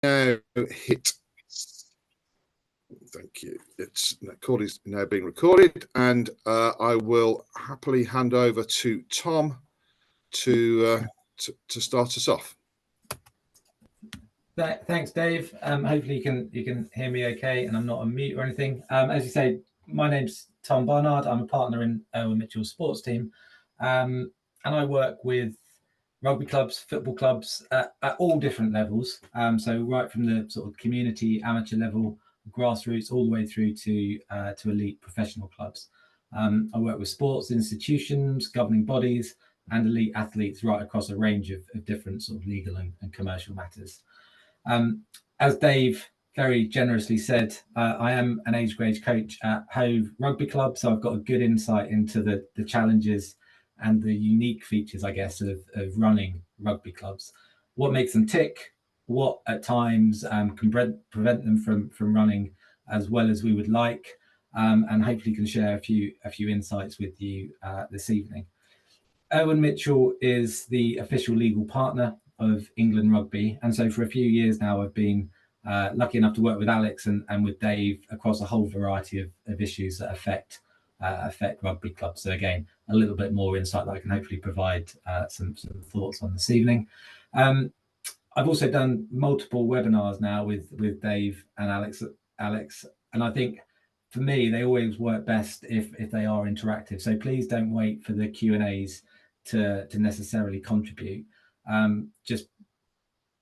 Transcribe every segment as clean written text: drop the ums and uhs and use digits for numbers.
now hit. Thank you. The call is now being recorded, and I will happily hand over to Tom to start us off. Thanks, Dave. Hopefully you can hear me okay, and I'm not on mute or anything. As you say, my name's Tom Barnard. I'm a partner in Owen Mitchell's sports team, and I work with rugby clubs, football clubs at all different levels. So right from the sort of community amateur level, grassroots, all the way through to elite professional clubs. I work with sports institutions, governing bodies, and elite athletes right across a range of different sort of legal and commercial matters. As Dave very generously said, I am an age grade coach at Hove Rugby Club, so I've got a good insight into the challenges and the unique features, I guess, of running rugby clubs. What makes them tick, what at times can prevent them from running as well as we would like, and hopefully can share a few insights with you this evening. Owen Mitchell is the official legal partner of England Rugby, and so for a few years now I've been lucky enough to work with Alex and with Dave across a whole variety of issues that affect rugby clubs. So again, a little bit more insight that I can hopefully provide some thoughts on this evening. I've also done multiple webinars now with Dave and Alex, and I think for me they always work best if they are interactive. So please don't wait for the Q&As to necessarily contribute. Just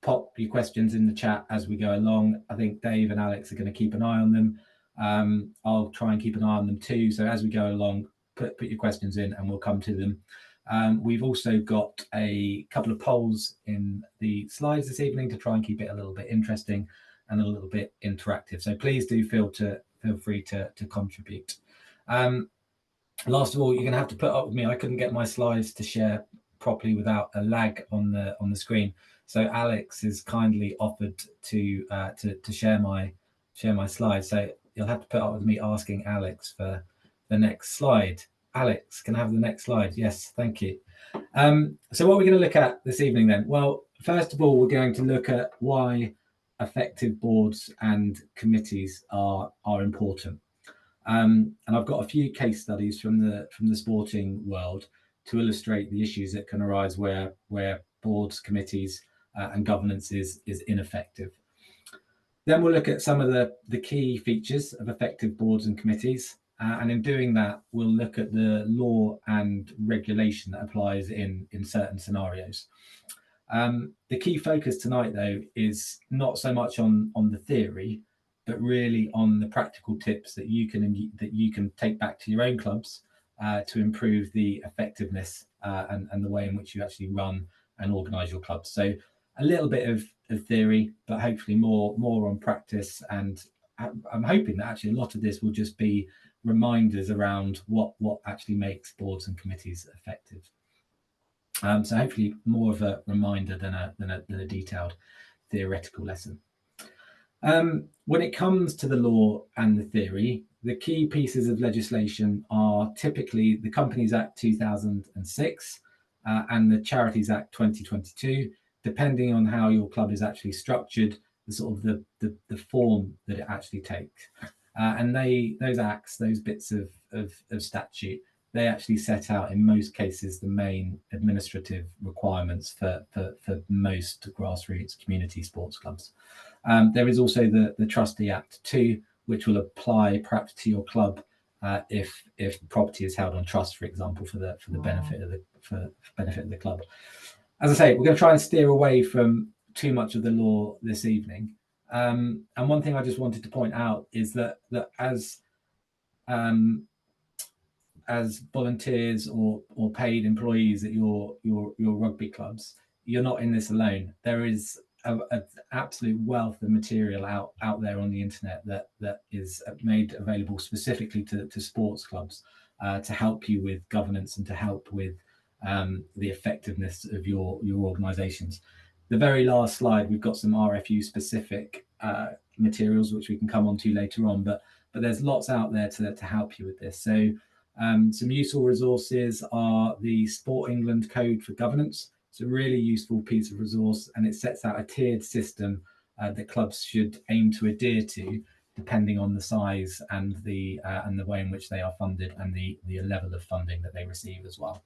pop your questions in the chat as we go along. I think Dave and Alex are going to keep an eye on them. I'll try and keep an eye on them too. So as we go along, put your questions in and we'll come to them. We've also got a couple of polls in the slides this evening to try and keep it a little bit interesting and a little bit interactive. So please do feel free to contribute. Last of all, you're going to have to put up with me. I couldn't get my slides to share properly without a lag on the screen. So Alex has kindly offered to share my slides. So you'll have to put up with me asking Alex for the next slide. Alex, can I have the next slide? Yes, thank you. So what are we going to look at this evening then? Well, first of all, we're going to look at why effective boards and committees are important. And I've got a few case studies from the sporting world to illustrate the issues that can arise where boards, committees, and governance is ineffective. Then we'll look at some of the key features of effective boards and committees. And in doing that, we'll look at the law and regulation that applies in certain scenarios. The key focus tonight, though, is not so much on the theory, but really on the practical tips that you can take back to your own clubs to improve the effectiveness and the way in which you actually run and organise your clubs. So a little bit of theory, but hopefully more on practice. And I'm hoping that actually a lot of this will just be reminders around what actually makes boards and committees effective. So hopefully more of a reminder than a detailed theoretical lesson. When it comes to the law and the theory, the key pieces of legislation are typically the Companies Act 2006 and the Charities Act 2022, depending on how your club is actually structured, the sort of the form that it actually takes. And those acts, those bits of statute, they actually set out in most cases the main administrative requirements for most grassroots community sports clubs. There is also the Trustee Act 2, which will apply perhaps to your club if property is held on trust, for example, for the benefit of the club. As I say, we're going to try and steer away from too much of the law this evening. And one thing I just wanted to point out is that as volunteers or paid employees at your rugby clubs, you're not in this alone. There is an absolute wealth of material out there on the internet that is made available specifically to sports clubs to help you with governance and to help with the effectiveness of your organisations. The very last slide, we've got some RFU specific materials which we can come on to later on, but there's lots out there to help you with this. So some useful resources are the Sport England Code for Governance. It's a really useful piece of resource, and it sets out a tiered system that clubs should aim to adhere to, depending on the size and the way in which they are funded and the level of funding that they receive as well.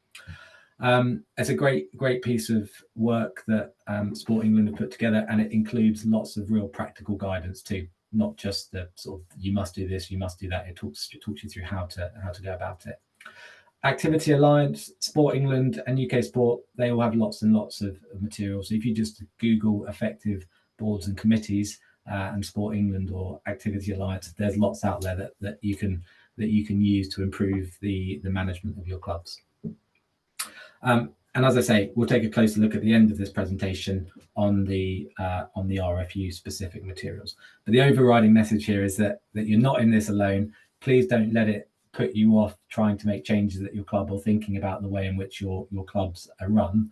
It's a great piece of work that Sport England have put together, and it includes lots of real practical guidance too, not just the sort of you must do this, you must do that. It talks you through how to go about it. Activity Alliance, Sport England, and UK Sport, they all have lots and lots of material. So if you just Google effective boards and committees and Sport England or Activity Alliance, there's lots out there that you can use to improve the management of your clubs. And as I say, we'll take a closer look at the end of this presentation on the RFU specific materials. But the overriding message here is that you're not in this alone. Please don't let it put you off trying to make changes at your club or thinking about the way in which your clubs are run,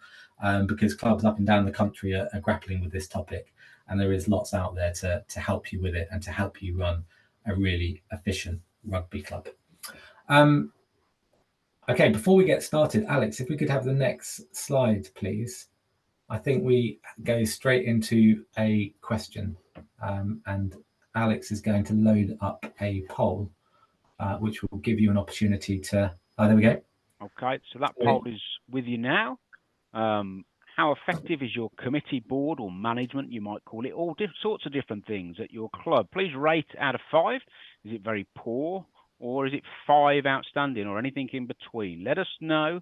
because clubs up and down the country are grappling with this topic, and there is lots out there to help you with it and to help you run a really efficient rugby club. Okay, before we get started, Alex, if we could have the next slide, please. I think we go straight into a question, and Alex is going to load up a poll, which will give you an opportunity to... Oh, there we go. Okay, so that poll is with you now. How effective is your committee, board, or management, you might call it, all sorts of different things at your club? Please rate out of 5. Is it very poor, or is it 5 outstanding, or anything in between? Let us know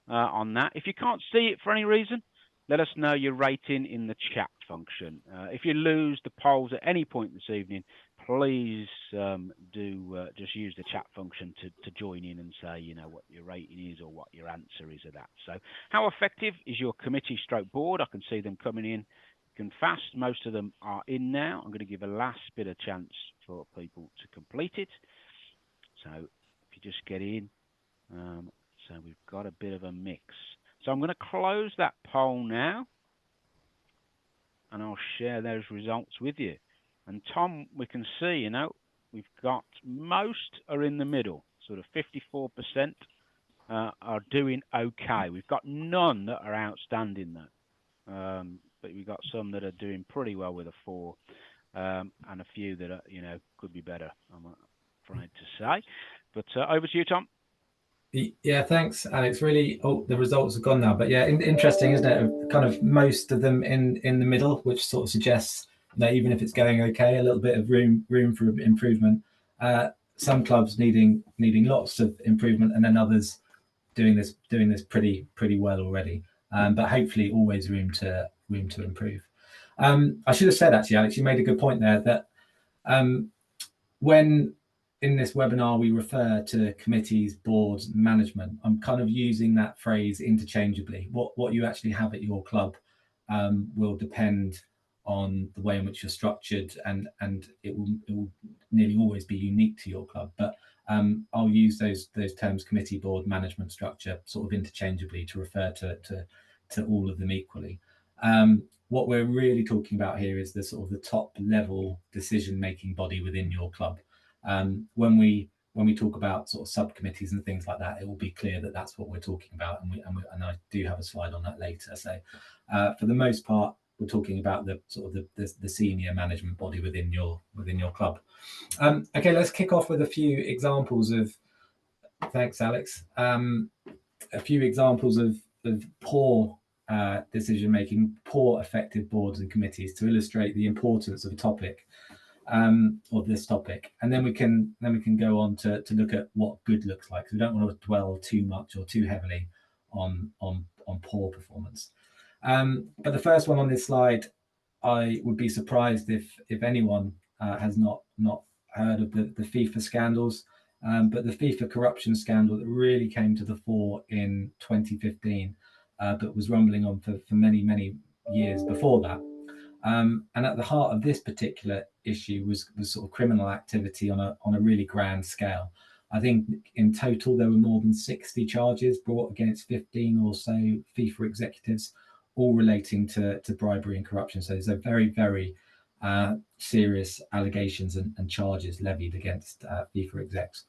on that. If you can't see it for any reason, let us know your rating in the chat function. If you lose the polls at any point this evening, please do just use the chat function to join in and say, you know, what your rating is or what your answer is of that. So how effective is your committee stroke board? I can see them coming in fast. Most of them are in now. I'm going to give a last bit of chance for people to complete it. So if you just get in, so we've got a bit of a mix. So I'm going to close that poll now, and I'll share those results with you. And Tom, we can see, you know, we've got most are in the middle, sort of 54% are doing okay. We've got none that are outstanding though, but we've got some that are doing pretty well with a 4, and a few that are, you know, could be better, I'm afraid to say. But over to you, Tom. Yeah, thanks, Alex. Really, the results have gone now, but yeah, interesting, isn't it? Kind of most of them in the middle, which sort of suggests that even if it's going okay, a little bit of room for improvement. Some clubs needing lots of improvement, and then others doing this pretty well already. But hopefully, always room to improve. I should have said, actually, Alex, you made a good point there that when in this webinar we refer to committees, boards, management, I'm kind of using that phrase interchangeably. What you actually have at your club will depend on the way in which you're structured, and it will nearly always be unique to your club. But I'll use those terms, committee, board, management, structure, sort of interchangeably to refer to all of them equally. What we're really talking about here is the sort of the top level decision-making body within your club. When we talk about sort of subcommittees and things like that, it will be clear that that's what we're talking about, and I do have a slide on that later. So for the most part, we're talking about the sort of the senior management body within your club. Okay, let's kick off with a few examples of. Thanks, Alex. A few examples of poor decision making, poor effective boards and committees to illustrate the importance of a topic. Or this topic, and then we can go on to look at what good looks like. So we don't want to dwell too much or too heavily on poor performance. But the first one on this slide, I would be surprised if anyone has not heard of the FIFA scandals. But the FIFA corruption scandal that really came to the fore in 2015, but was rumbling on for many years before that. And at the heart of this particular issue was sort of criminal activity on a really grand scale. I think in total there were more than 60 charges brought against 15 or so FIFA executives, all relating to bribery and corruption. So there's a very serious allegations and charges levied against FIFA execs.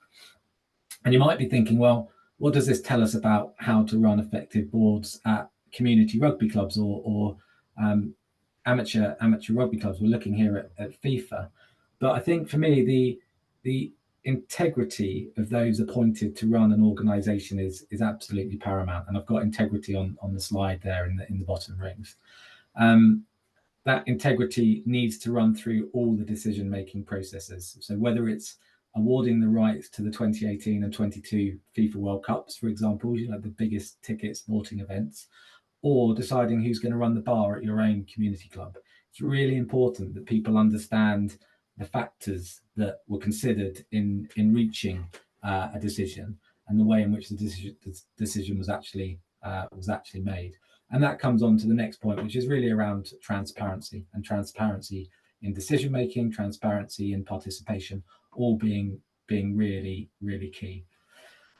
And you might be thinking, well, what does this tell us about how to run effective boards at community rugby clubs or amateur rugby clubs. We're looking here at FIFA, but I think for me the integrity of those appointed to run an organisation is absolutely paramount. And I've got integrity on the slide there in the bottom rings. That integrity needs to run through all the decision-making processes. So whether it's awarding the rights to the 2018 and 22 FIFA World Cups, for example, the biggest ticket sporting events, or deciding who's going to run the bar at your own community club. It's really important that people understand the factors that were considered in reaching a decision and the way in which the decision was actually made. And that comes on to the next point, which is really around transparency in decision making, transparency in participation, all being really, really key.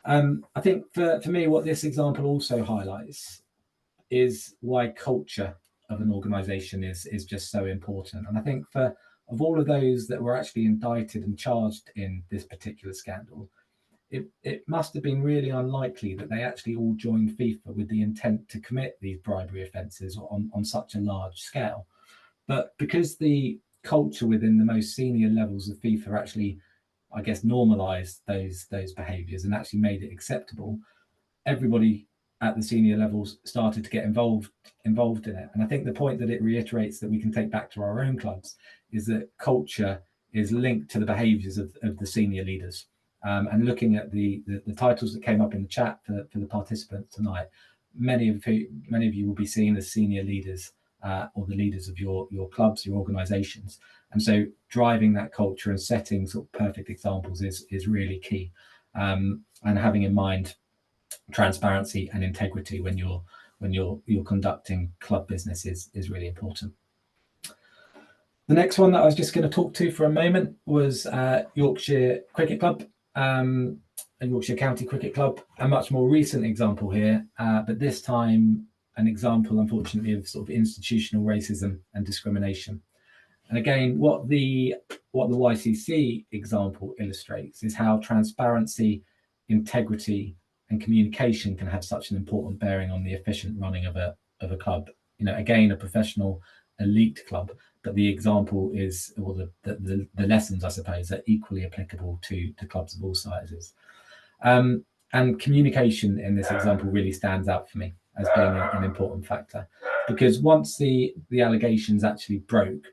I think for me, what this example also highlights is why culture of an organization is just so important. And I think of all of those that were actually indicted and charged in this particular scandal, it must have been really unlikely that they actually all joined FIFA with the intent to commit these bribery offences on such a large scale. But because the culture within the most senior levels of FIFA actually, I guess, normalised those behaviours and actually made it acceptable, everybody at the senior levels started to get involved in it. And I think the point that it reiterates that we can take back to our own clubs is that culture is linked to the behaviours of the senior leaders. And looking at the titles that came up in the chat for the participants tonight, many of you will be seen as senior leaders or the leaders of your clubs, your organisations. And so driving that culture and setting sort of perfect examples is really key. And having in mind transparency and integrity when you're conducting club business is really important. The next one that I was just going to talk to for a moment was Yorkshire Cricket Club, and Yorkshire County Cricket Club, a much more recent example here, but this time an example, unfortunately, of sort of institutional racism and discrimination. And again, what the YCC example illustrates is how transparency, integrity, and communication can have such an important bearing on the efficient running of a club. Again, a professional elite club, but the example is, or the lessons, I suppose, are equally applicable to clubs of all sizes. And communication in this example really stands out for me as being an important factor, because once the allegations actually broke,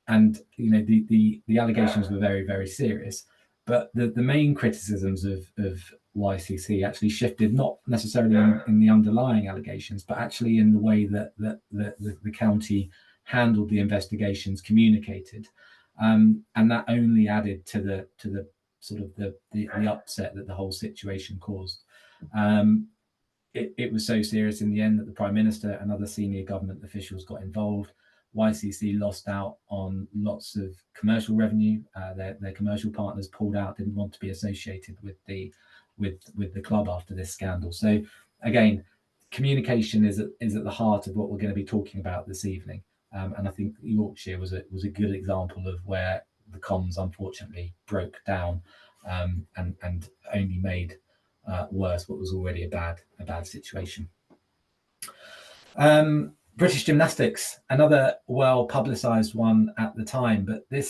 and the allegations were very, very serious, but the main criticisms of YCC actually shifted not necessarily in the underlying allegations, but actually in the way that the county handled the investigations, communicated, and that only added to the sort of the upset that the whole situation caused. It was so serious in the end that the Prime Minister and other senior government officials got involved. YCC lost out on lots of commercial revenue. Their commercial partners pulled out, didn't want to be associated with the club after this scandal. So again, communication is at the heart of what we're going to be talking about this evening. And I think Yorkshire was a good example of where the comms unfortunately broke down and only made worse what was already a bad situation. British Gymnastics, another well publicised one at the time, but the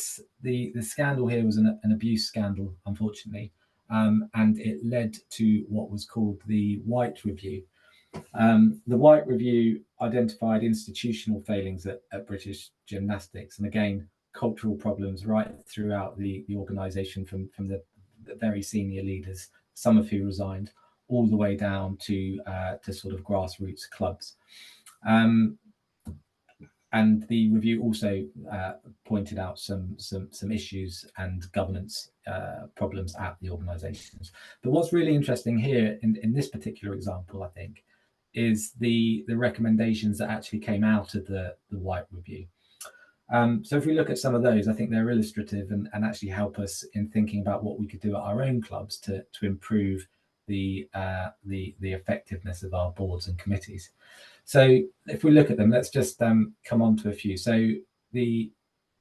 scandal here was an abuse scandal, unfortunately, and it led to what was called the White Review. The White Review identified institutional failings at British Gymnastics, and again, cultural problems right throughout the organisation, from the very senior leaders, some of who resigned, all the way down to sort of grassroots clubs. And the review also pointed out some issues and governance problems at the organisations. But what's really interesting here in this particular example, I think, is the recommendations that actually came out of the White Review. So if we look at some of those, I think they're illustrative and actually help us in thinking about what we could do at our own clubs to improve the effectiveness of our boards and committees. So if we look at them, let's just come on to a few. So the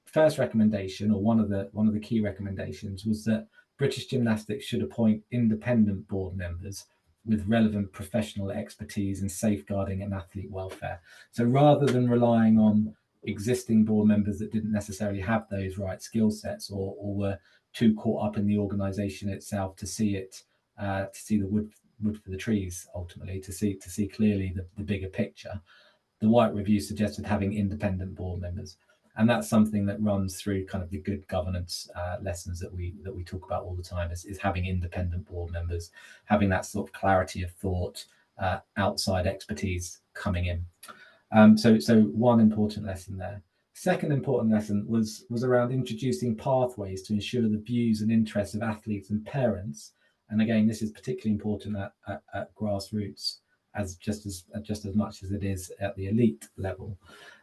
first recommendation, or one of the key recommendations, was that British Gymnastics should appoint independent board members with relevant professional expertise in safeguarding and athlete welfare. So rather than relying on existing board members that didn't necessarily have those right skill sets, or were too caught up in the organisation itself to see it, to see the wood for the trees, ultimately, to see clearly the bigger picture. The White Review suggested having independent board members, and that's something that runs through kind of the good governance lessons that we talk about all the time, is having independent board members, having that sort of clarity of thought, outside expertise coming in. So one important lesson there. Second important lesson was around introducing pathways to ensure the views and interests of athletes and parents. And again, this is particularly important at grassroots, as just as much as it is at the elite level.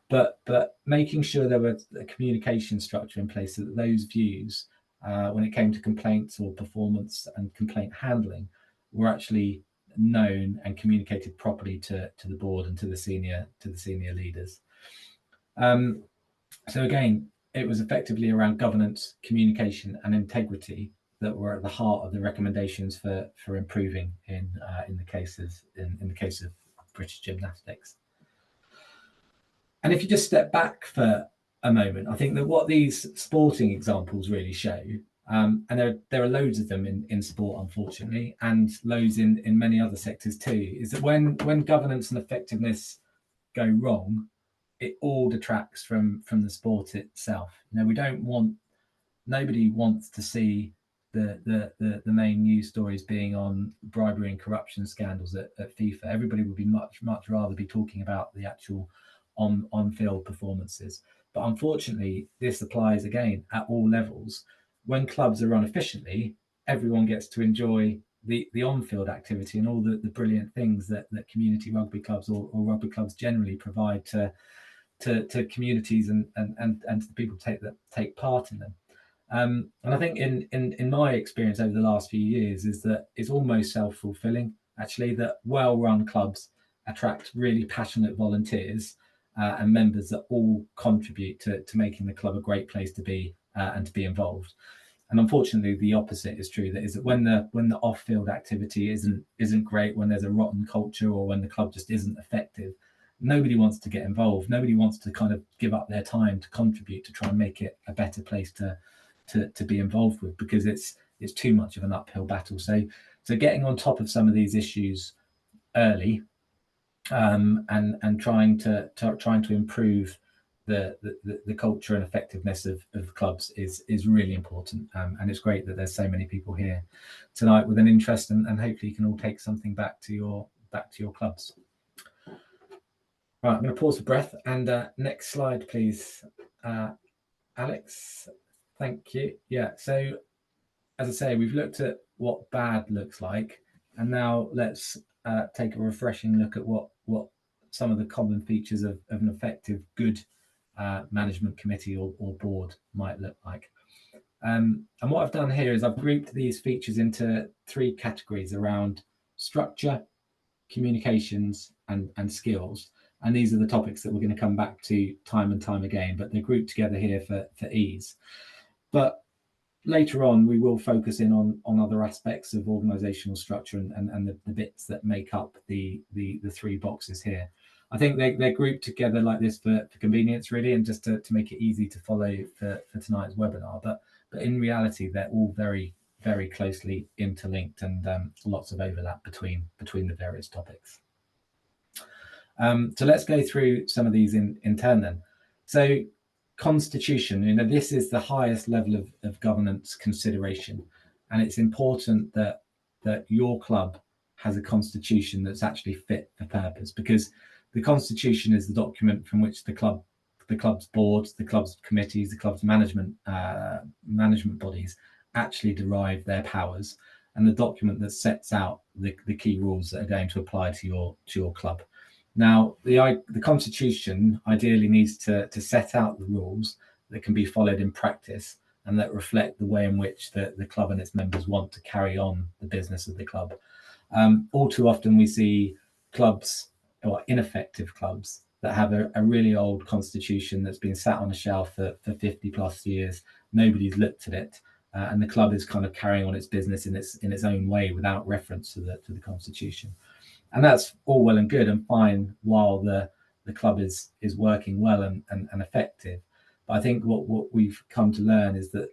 But making sure there was a communication structure in place so that those views, when it came to complaints or performance and complaint handling, were actually known and communicated properly to the board and to the senior leaders. So again, it was effectively around governance, communication, and integrity that were at the heart of the recommendations for improving in the case of British gymnastics. And if you just step back for a moment, I think that what these sporting examples really show, and there are loads of them in sport, unfortunately, and loads in many other sectors too, is that when governance and effectiveness go wrong, it all detracts from the sport itself. Nobody wants to see the main news stories being on bribery and corruption scandals at FIFA. Everybody would be much rather be talking about the actual on-field performances. But unfortunately, this applies again at all levels. When clubs are run efficiently, everyone gets to enjoy the on-field activity and all the brilliant things that community rugby clubs or rugby clubs generally provide to communities and to the people take part in them. And I think in my experience over the last few years is that it's almost self-fulfilling, actually, that well-run clubs attract really passionate volunteers and members that all contribute to making the club a great place to be and to be involved. And unfortunately, the opposite is true. That is that when the off-field activity isn't great, when there's a rotten culture, or when the club just isn't effective, nobody wants to get involved. Nobody wants to kind of give up their time to contribute to try and make it a better place to be involved with, because it's too much of an uphill battle. So getting on top of some of these issues early, and trying to improve the culture and effectiveness of clubs is really important. And it's great that there's so many people here tonight with an interest, and hopefully you can all take something back to your clubs. Right, I'm going to pause for breath, and next slide, please, Alex. Thank you. Yeah, so as I say, we've looked at what bad looks like, and now let's take a refreshing look at what some of the common features of an effective, good management committee or board might look like. And what I've done here is I've grouped these features into 3 categories around structure, communications, and skills. And these are the topics that we're going to come back to time and time again, but they're grouped together here for ease. But later on, we will focus in on other aspects of organizational structure and the bits that make up the 3 boxes here. I think they're grouped together like this for convenience, really, and just to make it easy to follow for tonight's webinar. But in reality, they're all very, very closely interlinked, and lots of overlap between the various topics. So let's go through some of these in turn then. So constitution, this is the highest level of governance consideration, and it's important that your club has a constitution that's actually fit for purpose, because the constitution is the document from which the club's boards, the club's committees, the club's management bodies actually derive their powers, and the document that sets out the key rules that are going to apply to your club. Now, the constitution ideally needs to set out the rules that can be followed in practice and that reflect the way in which the club and its members want to carry on the business of the club. All too often we see clubs, or ineffective clubs, that have a really old constitution that's been sat on a shelf for 50 plus years. Nobody's looked at it, and the club is kind of carrying on its business in its own way without reference to the constitution. And that's all well and good and fine while the the club is working well and effective. But I think what we've come to learn is that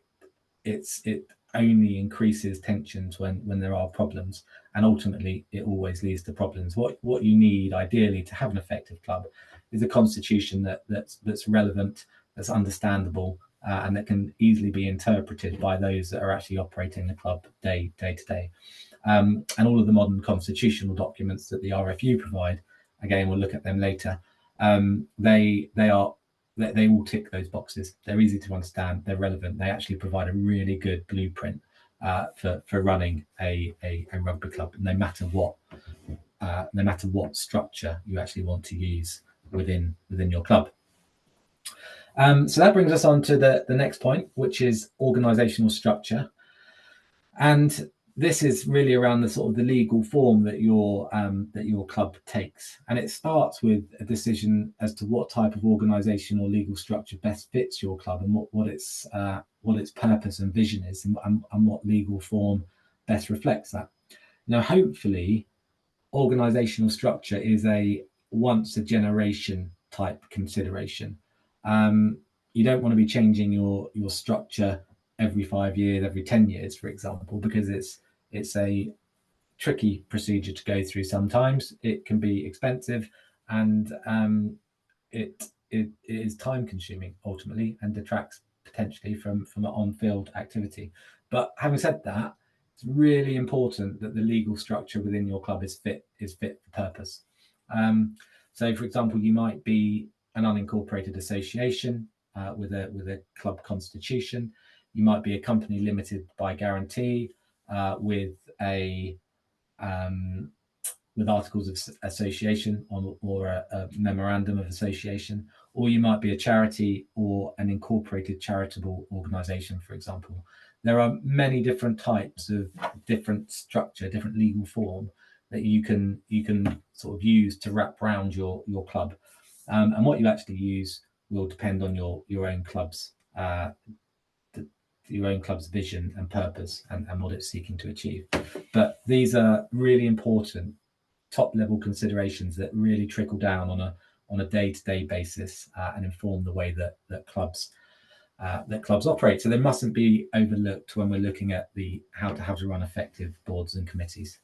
it only increases tensions when there are problems, and ultimately it always leads to problems. What you need ideally to have an effective club is a constitution that's relevant, that's understandable, and that can easily be interpreted by those that are actually operating the club day to day. And all of the modern constitutional documents that the RFU provide, again, we'll look at them later, they all tick those boxes. They're easy to understand, they're relevant, they actually provide a really good blueprint for running a rugby club, no matter what structure you actually want to use within your club. So that brings us on to the next point, which is organizational structure. And this is really around the sort of the legal form that your club takes, and it starts with a decision as to what type of organisation or legal structure best fits your club, and what its purpose and vision is, and what legal form best reflects that. Now, hopefully, organisational structure is a once a generation type consideration. You don't want to be changing your structure every 5 years, every 10 years, for example, because it's a tricky procedure to go through. Sometimes it can be expensive, and it is time consuming ultimately, and detracts potentially from an on-field activity. But having said that, it's really important that the legal structure within your club is fit for purpose. So, for example, you might be an unincorporated association with a club constitution. You might be a company limited by guarantee with articles of association or a memorandum of association, or you might be a charity or an incorporated charitable organisation, for example. There are many different types of different structure, different legal form that you can sort of use to wrap around your club, and what you actually use will depend on your own club's vision and purpose, and what it's seeking to achieve. But these are really important top level considerations that really trickle down on a day-to-day basis and inform the way that clubs operate. So they mustn't be overlooked when we're looking at how to run effective boards and committees.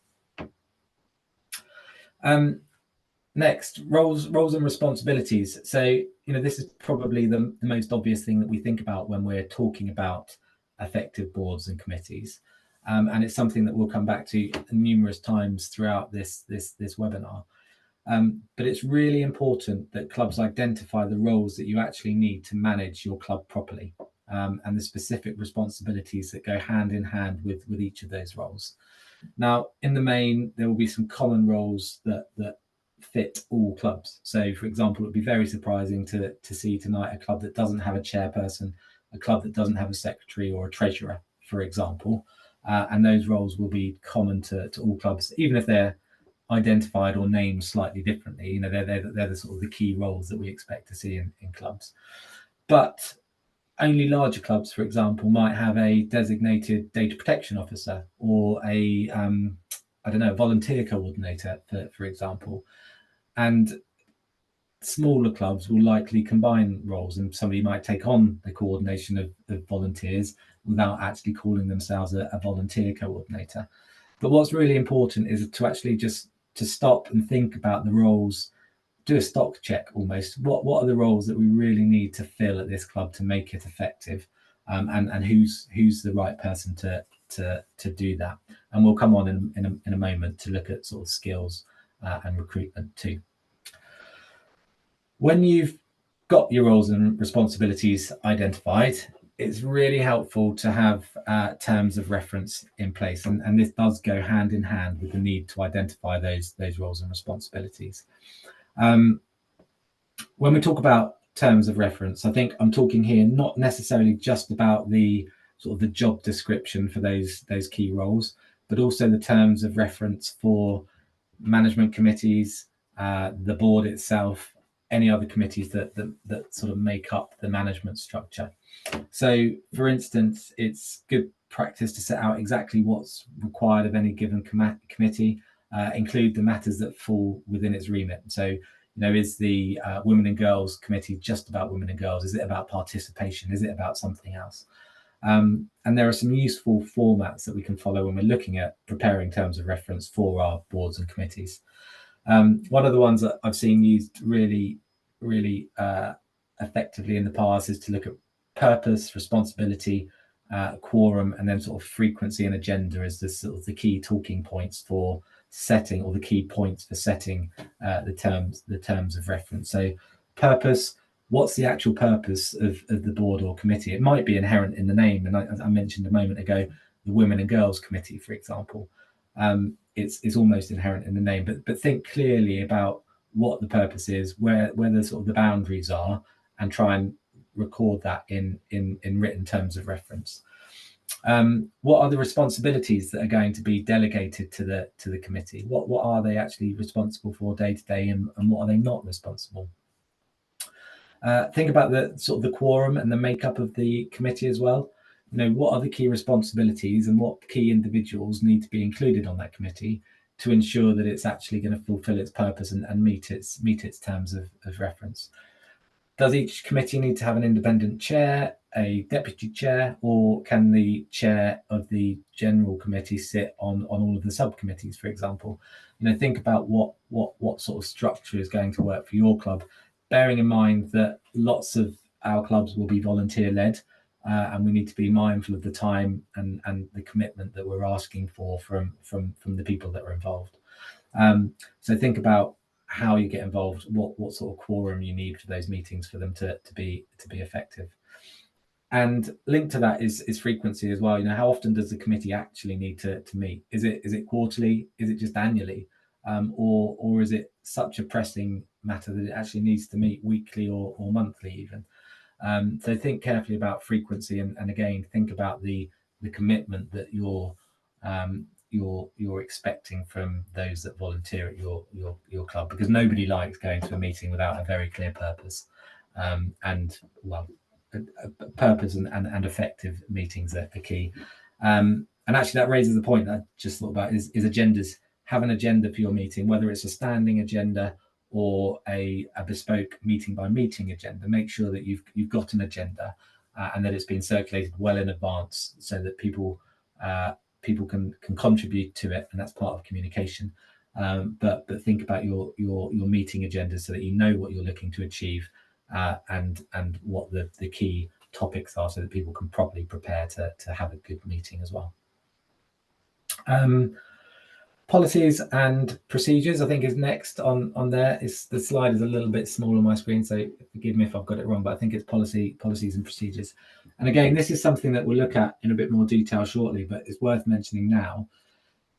Next, roles and responsibilities. So, this is probably the most obvious thing that we think about when we're talking about effective boards and committees. And it's something that we'll come back to numerous times throughout this webinar. But it's really important that clubs identify the roles that you actually need to manage your club properly, and the specific responsibilities that go hand in hand with each of those roles. Now, in the main, there will be some common roles that fit all clubs. So, for example, it would be very surprising to see tonight a club that doesn't have a chairperson, a club that doesn't have a secretary or a treasurer, for example. And those roles will be common to all clubs, even if they're identified or named slightly differently. They're the sort of the key roles that we expect to see in clubs. But only larger clubs, for example, might have a designated data protection officer, or a volunteer coordinator, for example. And smaller clubs will likely combine roles, and somebody might take on the coordination of volunteers without actually calling themselves a volunteer coordinator. But what's really important is to actually just to stop and think about the roles, do a stock check almost. What are the roles that we really need to fill at this club to make it effective, and who's the right person to do that? And we'll come on in a moment to look at sort of skills and recruitment too. When you've got your roles and responsibilities identified, it's really helpful to have terms of reference in place, and this does go hand in hand with the need to identify those roles and responsibilities. When we talk about terms of reference, I think I'm talking here not necessarily just about the sort of the job description for those key roles, but also the terms of reference for management committees, the board itself, any other committees that sort of make up the management structure. So, for instance, it's good practice to set out exactly what's required of any given committee, include the matters that fall within its remit. So Is the women and girls committee just about women and girls? Is it about participation? Is it about something else? And there are some useful formats that we can follow when we're looking at preparing terms of reference for our boards and committees. One of the ones that I've seen used really effectively in the past is to look at purpose, responsibility, quorum, and then sort of frequency and agenda as the sort of the key talking points for setting, or the key points for setting the terms of reference. So purpose, what's the actual purpose of the board or committee? It might be inherent in the name, and I mentioned a moment ago the Women and Girls Committee, for example. It's almost inherent in the name, but think clearly about what the purpose is, where the sort of the boundaries are, and try and record that in written terms of reference. What are the responsibilities that are going to be delegated to the committee? What are they actually responsible for day to day, and what are they not responsible? Think about the sort of the quorum and the makeup of the committee as well. What are the key responsibilities and what key individuals need to be included on that committee to ensure that it's actually going to fulfill its purpose and meet its terms of reference. Does each committee need to have an independent chair, a deputy chair, or can the chair of the general committee sit on all of the subcommittees, for example? Think about what sort of structure is going to work for your club, bearing in mind that lots of our clubs will be volunteer-led, and we need to be mindful of the time and the commitment that we're asking for from the people that are involved. So think about how you get involved, what sort of quorum you need for those meetings for them to be effective. And linked to that is frequency as well. How often does the committee actually need to meet? Is it quarterly? Is it just annually? Or is it such a pressing matter that it actually needs to meet weekly or monthly even? So think carefully about frequency, and again, think about the commitment that you're expecting from those that volunteer at your club, because nobody likes going to a meeting without a very clear purpose. Purpose and effective meetings are key. And actually that raises the point that I just thought about is agendas. Have an agenda for your meeting, whether it's a standing agenda or a bespoke meeting by meeting agenda. Make sure that you've got an agenda and that it's been circulated well in advance so that people can contribute to it, and that's part of communication. But think about your meeting agenda so that you know what you're looking to achieve and what the key topics are, so that people can properly prepare to have a good meeting as well. Policies and procedures, I think, is next on there. The slide is a little bit small on my screen, so forgive me if I've got it wrong, but I think it's policies and procedures. And again, this is something that we'll look at in a bit more detail shortly, but it's worth mentioning now.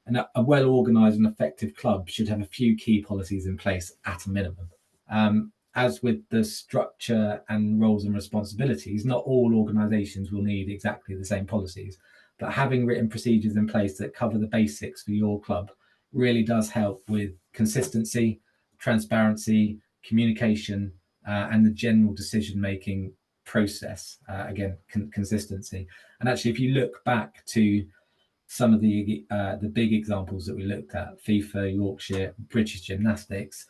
And a well-organised and effective club should have a few key policies in place at a minimum. As with the structure and roles and responsibilities, not all organisations will need exactly the same policies, but having written procedures in place that cover the basics for your club really does help with consistency, transparency, communication, and the general decision-making process. Again, consistency. And actually, if you look back to some of the big examples that we looked at, FIFA, Yorkshire, British Gymnastics,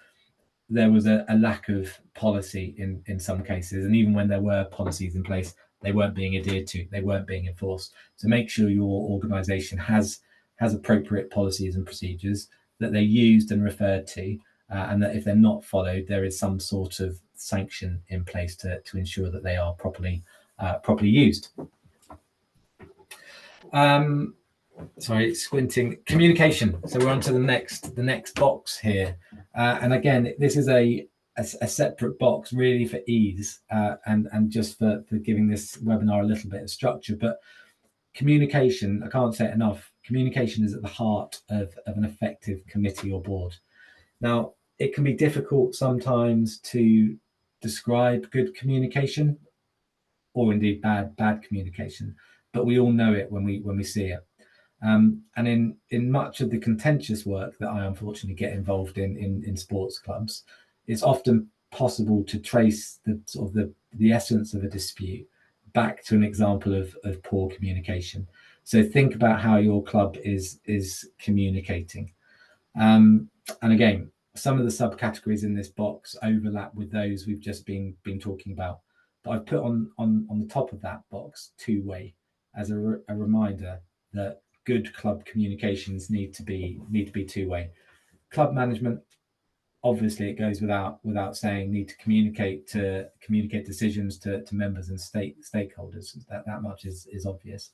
there was a lack of policy in some cases, and even when there were policies in place, they weren't being adhered to, they weren't being enforced. So make sure your organisation has appropriate policies and procedures, that they're used and referred to, and that if they're not followed, there is some sort of sanction in place to ensure that they are properly used. Sorry, squinting. Communication. So we're on to the next box here, and again, this is a separate box really for ease and just for giving this webinar a little bit of structure. But communication, I can't say it enough, communication is at the heart of an effective committee or board. Now, it can be difficult sometimes to describe good communication, or indeed bad communication, but we all know it when we see it. And in much of the contentious work that I unfortunately get involved in sports clubs, it's often possible to trace the essence of a dispute back to an example of poor communication. So think about how your club is communicating. And again, some of the subcategories in this box overlap with those we've just been talking about. But I've put on the top of that box two-way as a reminder that good club communications need to be two-way. Club management, obviously, it goes without saying, need to communicate decisions to members and stakeholders. That much is obvious.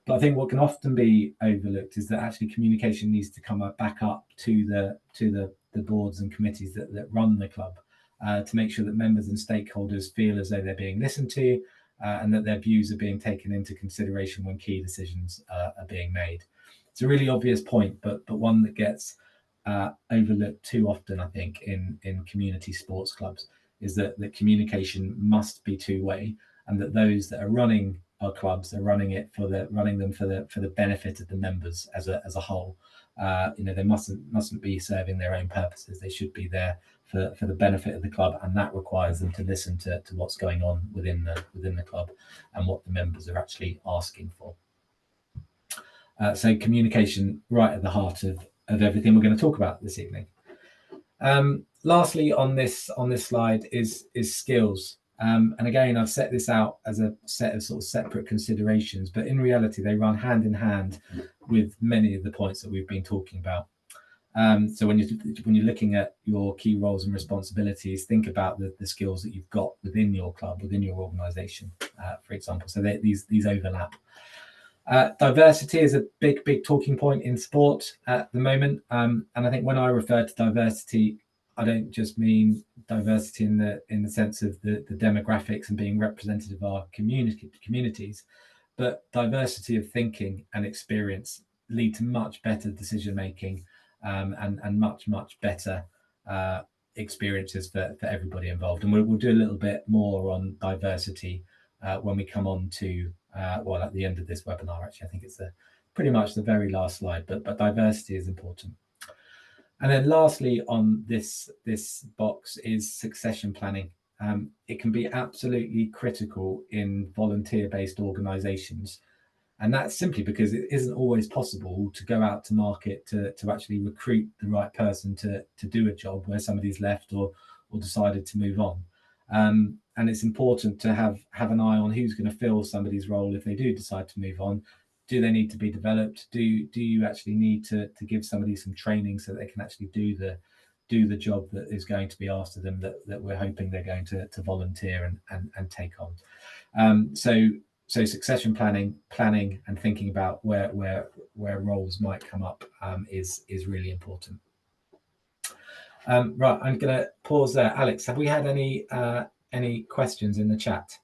But I think what can often be overlooked is that actually communication needs to come back up to the boards and committees that run the club, to make sure that members and stakeholders feel as though they're being listened to, and that their views are being taken into consideration when key decisions are being made. It's a really obvious point, but one that gets overlooked too often, I think, in community sports clubs, is that the communication must be two-way, and that those that are running our clubs are running them for the benefit of the members as a whole. They mustn't be serving their own purposes. They should be there for the benefit of the club, and that requires them to listen to what's going on within the club and what the members are actually asking for. So communication right at the heart of everything we're going to talk about this evening. Lastly, on this slide is skills. And again, I've set this out as a set of sort of separate considerations, but in reality, they run hand in hand with many of the points that we've been talking about. So when you're looking at your key roles and responsibilities, think about the skills that you've got within your club, within your organisation, for example. So these overlap. Diversity is a big talking point in sport at the moment, and I think when I refer to diversity, I don't just mean diversity in the sense of the demographics and being representative of our communities, but diversity of thinking and experience lead to much better decision making, and much better experiences for everybody involved. And we'll do a little bit more on diversity when we come on to at the end of this webinar. Actually, I think it's pretty much the very last slide, but diversity is important. And then lastly on this box is succession planning. It can be absolutely critical in volunteer-based organisations, and that's simply because it isn't always possible to go out to market to actually recruit the right person to do a job where somebody's left or decided to move on. And it's important to have an eye on who's going to fill somebody's role if they do decide to move on. Do they need to be developed? Do you actually need to give somebody some training so they can actually do the job that is going to be asked of them, that we're hoping they're going to volunteer and take on? So succession planning and thinking about where roles might come up is really important. Right, I'm going to pause there. Alex, have we had any questions in the chat?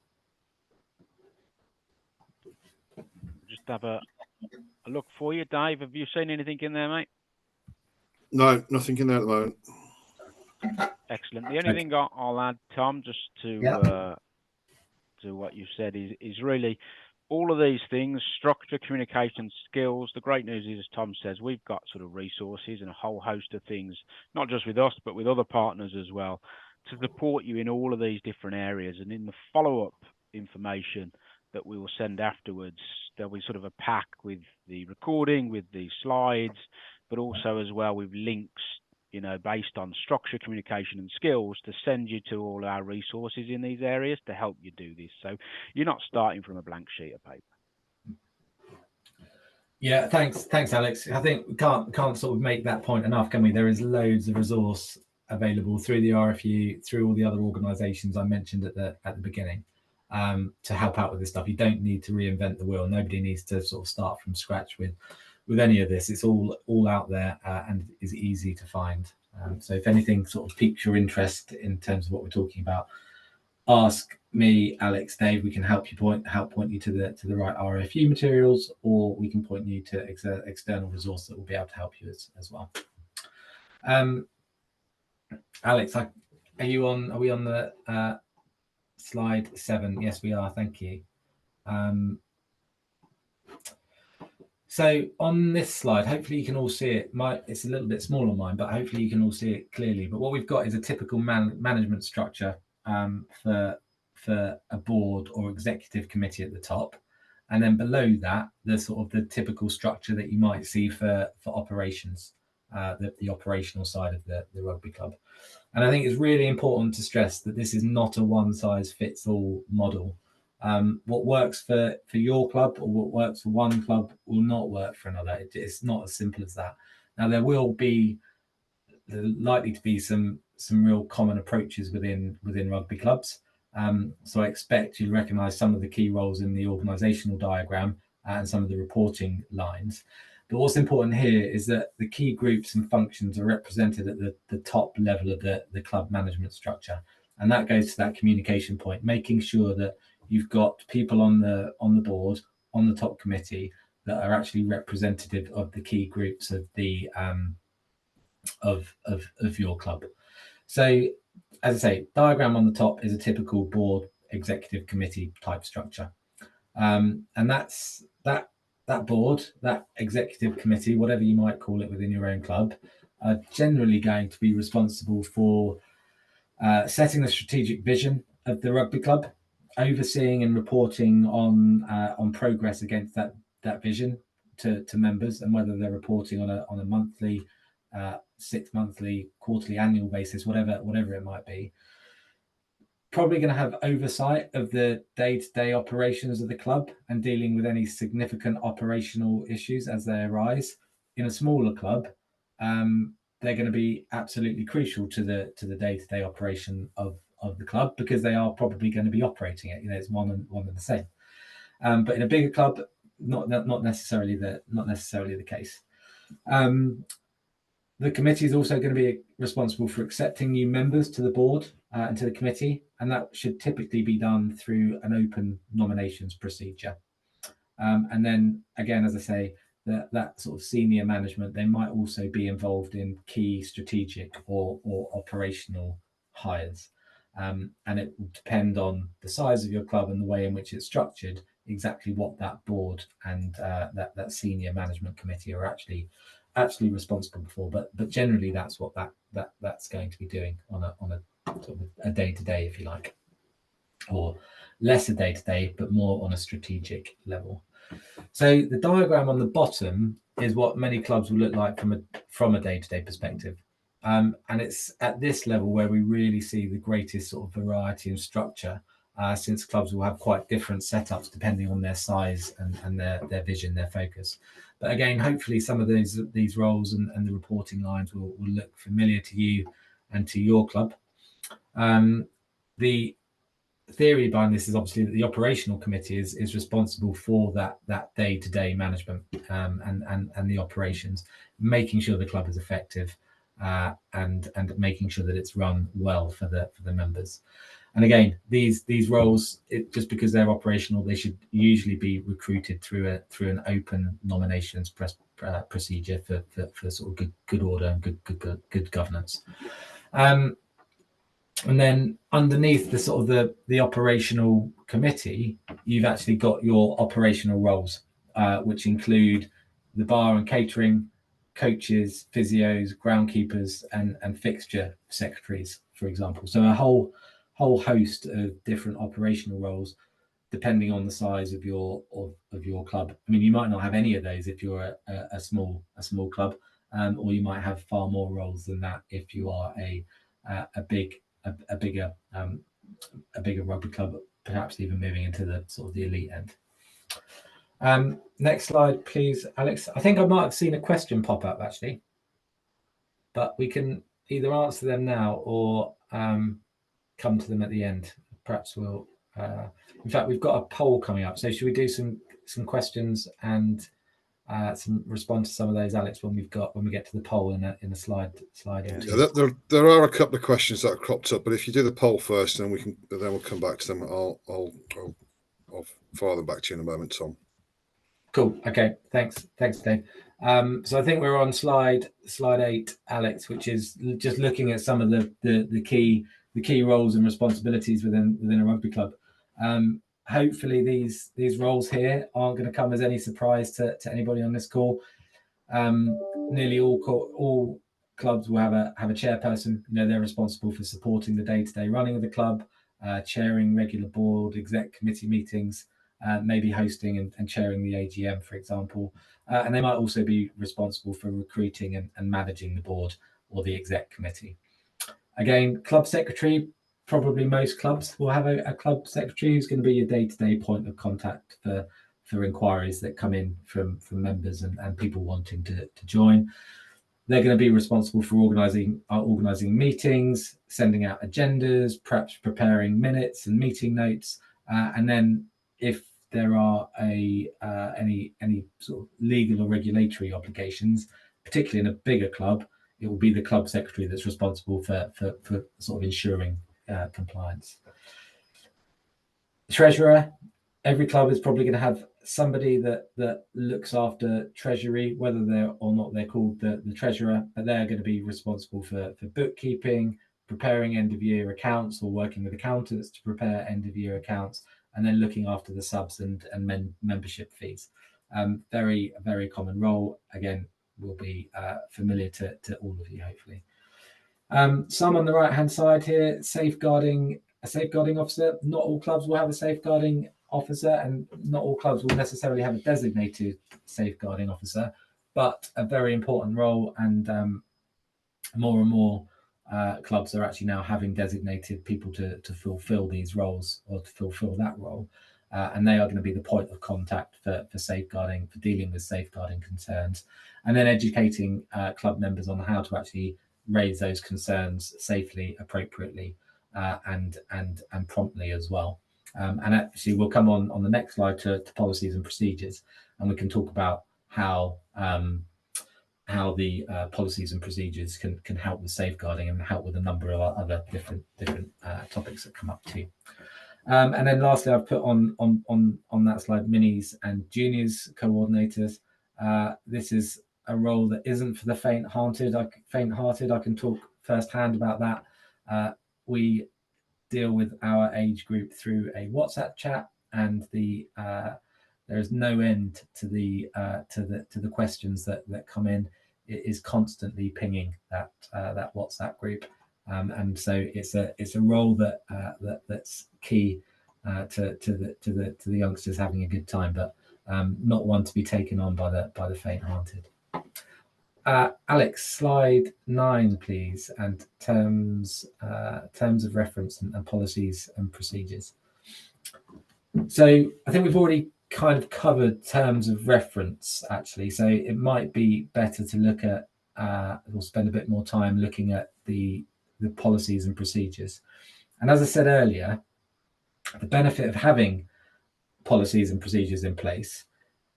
Just have a look for you, Dave. Have you seen anything in there, mate? No, nothing in there at the moment. Excellent. The only thing I'll add, Tom, just to what you said is really all of these things: structure, communication, skills. The great news is, as Tom says, we've got sort of resources and a whole host of things, not just with us, but with other partners as well, to support you in all of these different areas. And in the follow-up information that we will send afterwards, there'll be sort of a pack with the recording, with the slides, but also as well with links, based on structure, communication and skills, to send you to all our resources in these areas to help you do this. So you're not starting from a blank sheet of paper. Yeah, thanks, Alex. I think we can't sort of make that point enough, can we? There is loads of resource available through the RFU, through all the other organisations I mentioned at the beginning, to help out with this stuff. You don't need to reinvent the wheel. Nobody needs to sort of start from scratch with any of this. It's all out there and is easy to find. So if anything sort of piques your interest in terms of what we're talking about, ask me, Alex, Dave. We can help point you to the right RFU materials, or we can point you to external resource that will be able to help you as well. Alex, are we on the slide 7? Yes, we are. Thank you. So on this slide, hopefully you can all see it. It's a little bit small on mine, but hopefully you can all see it clearly. But what we've got is a typical management structure for a board or executive committee at the top, and then below that, the typical structure that you might see for operations. the operational side of the rugby club. And I think it's really important to stress that this is not a one-size-fits-all model. What works for your club or what works for one club will not work for another. It's not as simple as that. Now, there will be likely to be some real common approaches within rugby clubs. So I expect you'll recognise some of the key roles in the organisational diagram and some of the reporting lines. But what's important here is that the key groups and functions are represented at the top level of the club management structure. And that goes to that communication point, making sure that you've got people on the board, on the top committee, that are actually representative of the key groups of the of your club. So, as I say, diagram on the top is a typical board executive committee type structure. And that's that board, that executive committee, whatever you might call it within your own club, are generally going to be responsible for setting the strategic vision of the rugby club, overseeing and reporting on progress against that vision to members, and whether they're reporting on a monthly, 6 monthly, quarterly, annual basis, whatever it might be. Probably going to have oversight of the day-to-day operations of the club and dealing with any significant operational issues as they arise. In a smaller club, they're going to be absolutely crucial to the day-to-day operation of the club, because they are probably going to be operating it. It's one and the same. But in a bigger club, not necessarily the case. The committee is also going to be responsible for accepting new members to the board and to the committee, and that should typically be done through an open nominations procedure. And then, again, as I say, that sort of senior management, they might also be involved in key strategic or operational hires. And it will depend on the size of your club and the way in which it's structured, exactly what that board and that senior management committee are actually responsible for. But generally, that's what that's going to be doing on a sort of a day-to-day, if you like, or less a day-to-day, but more on a strategic level. So the diagram on the bottom is what many clubs will look like from a day-to-day perspective. And it's at this level where we really see the greatest sort of variety and structure, since clubs will have quite different setups depending on their size and their vision, their focus. But again, hopefully some of these roles and the reporting lines will look familiar to you and to your club. The theory behind this is obviously that the operational committee is responsible for that day-to-day management and the operations, making sure the club is effective and making sure that it's run well for the members. And again, these roles, just because they're operational, they should usually be recruited through an open nominations procedure for sort of good order and good governance. And then underneath the sort of the operational committee, you've actually got your operational roles, which include the bar and catering, coaches, physios, groundkeepers, and fixture secretaries, for example. So a whole host of different operational roles, depending on the size of your club. I mean, you might not have any of those if you're a small club, or you might have far more roles than that if you are a bigger rugby club, perhaps even moving into the sort of the elite end. Next slide, please, Alex. I think I might have seen a question pop up actually, but we can either answer them now or come to them at the end. Perhaps we'll. In fact, we've got a poll coming up, so should we do some questions and respond to some of those, Alex, when we get to the poll in a slide. Yeah, there are a couple of questions that have cropped up, but if you do the poll first, then we'll come back to them. I'll fire them back to you in a moment, Tom. Cool. Okay. Thanks, Dave. So I think we're on slide 8, Alex, which is just looking at some of the key roles and responsibilities within a rugby club. Hopefully these roles here aren't going to come as any surprise to anybody on this call. Nearly all clubs will have a chairperson. They're responsible for supporting the day-to-day running of the club, chairing regular board exec committee meetings, maybe hosting and chairing the AGM, for example. And they might also be responsible for recruiting and managing the board or the exec committee. Again, club secretary, probably most clubs will have a club secretary who's going to be your day-to-day point of contact for inquiries that come in from members and people wanting to join. They're going to be responsible for organising meetings, sending out agendas, perhaps preparing minutes and meeting notes, and then if there are any sort of legal or regulatory obligations, particularly in a bigger club, it will be the club secretary that's responsible for sort of ensuring compliance. Treasurer, every club is probably going to have somebody that looks after treasury, whether they're or not they're called the treasurer, but they're going to be responsible for bookkeeping, preparing end of year accounts, or working with accountants to prepare end of year accounts, and then looking after the subs and membership fees. Very common role. Again, will be familiar to all of you, hopefully. Some on the right hand side here, a safeguarding officer. Not all clubs will have a safeguarding officer, and not all clubs will necessarily have a designated safeguarding officer, but a very important role, and more and more clubs are actually now having designated people to fulfill these roles, or to fulfill that role, and they are going to be the point of contact for safeguarding, for dealing with safeguarding concerns, and then educating club members on how to actually raise those concerns safely, appropriately, and promptly as well. And actually, we'll come on the next slide to policies and procedures, and we can talk about how the policies and procedures can help with safeguarding and help with a number of other different topics that come up too. And then lastly, I've put on that slide minis and juniors coordinators. This is a role that isn't for the faint-hearted. I can talk firsthand about that. We deal with our age group through a WhatsApp chat, and there is no end to the questions that come in. It is constantly pinging that WhatsApp group, and so it's a role that's key to the youngsters having a good time, but not one to be taken on by the faint-hearted. Alex, slide 9, please, and terms of reference and policies and procedures. So I think we've already kind of covered terms of reference, actually, so it might be better to look at or spend a bit more time looking at the policies and procedures. And as I said earlier, the benefit of having policies and procedures in place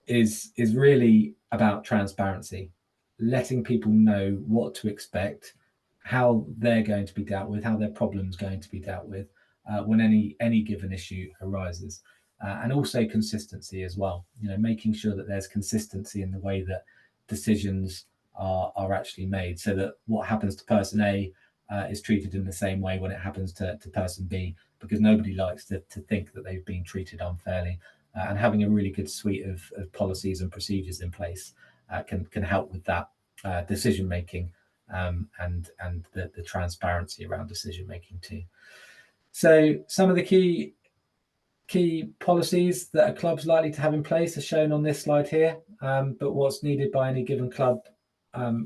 is really about transparency, letting people know what to expect, how they're going to be dealt with, how their problem's going to be dealt with when any given issue arises, and also consistency as well. Making sure that there's consistency in the way that decisions are actually made, so that what happens to person A is treated in the same way when it happens to person B, because nobody likes to think that they've been treated unfairly. And having a really good suite of policies and procedures in place can help with that decision making and the transparency around decision making too. So some of the key policies that a club's likely to have in place are shown on this slide here, but what's needed by any given club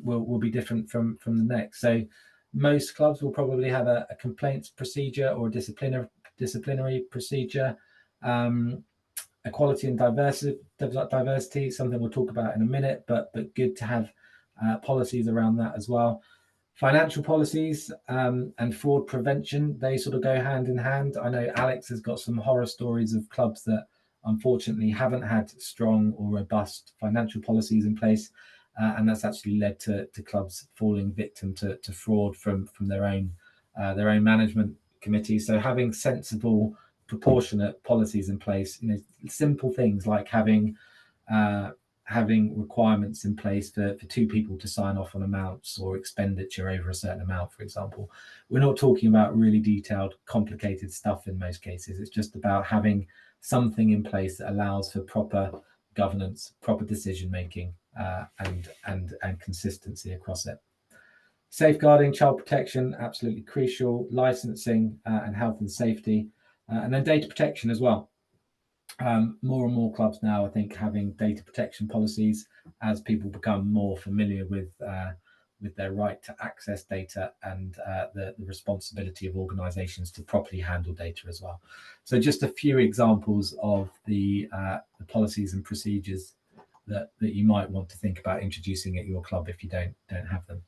will be different from the next. So most clubs will probably have a complaints procedure or a disciplinary procedure. Equality and diversity, something we'll talk about in a minute, but good to have policies around that as well. Financial policies and fraud prevention, they sort of go hand in hand. I know Alex has got some horror stories of clubs that unfortunately haven't had strong or robust financial policies in place, and that's actually led to clubs falling victim to fraud from their own management committees. So having sensible, proportionate policies in place, simple things like having requirements in place for 2 people to sign off on amounts or expenditure over a certain amount, for example. We're not talking about really detailed, complicated stuff in most cases. It's just about having something in place that allows for proper governance, proper decision making, and consistency across it. Safeguarding, child protection, absolutely crucial. Licensing and health and safety, and then data protection as well. More and more clubs now, I think, having data protection policies as people become more familiar with their right to access data and the responsibility of organisations to properly handle data as well. So, just a few examples of the policies and procedures that you might want to think about introducing at your club if you don't have them.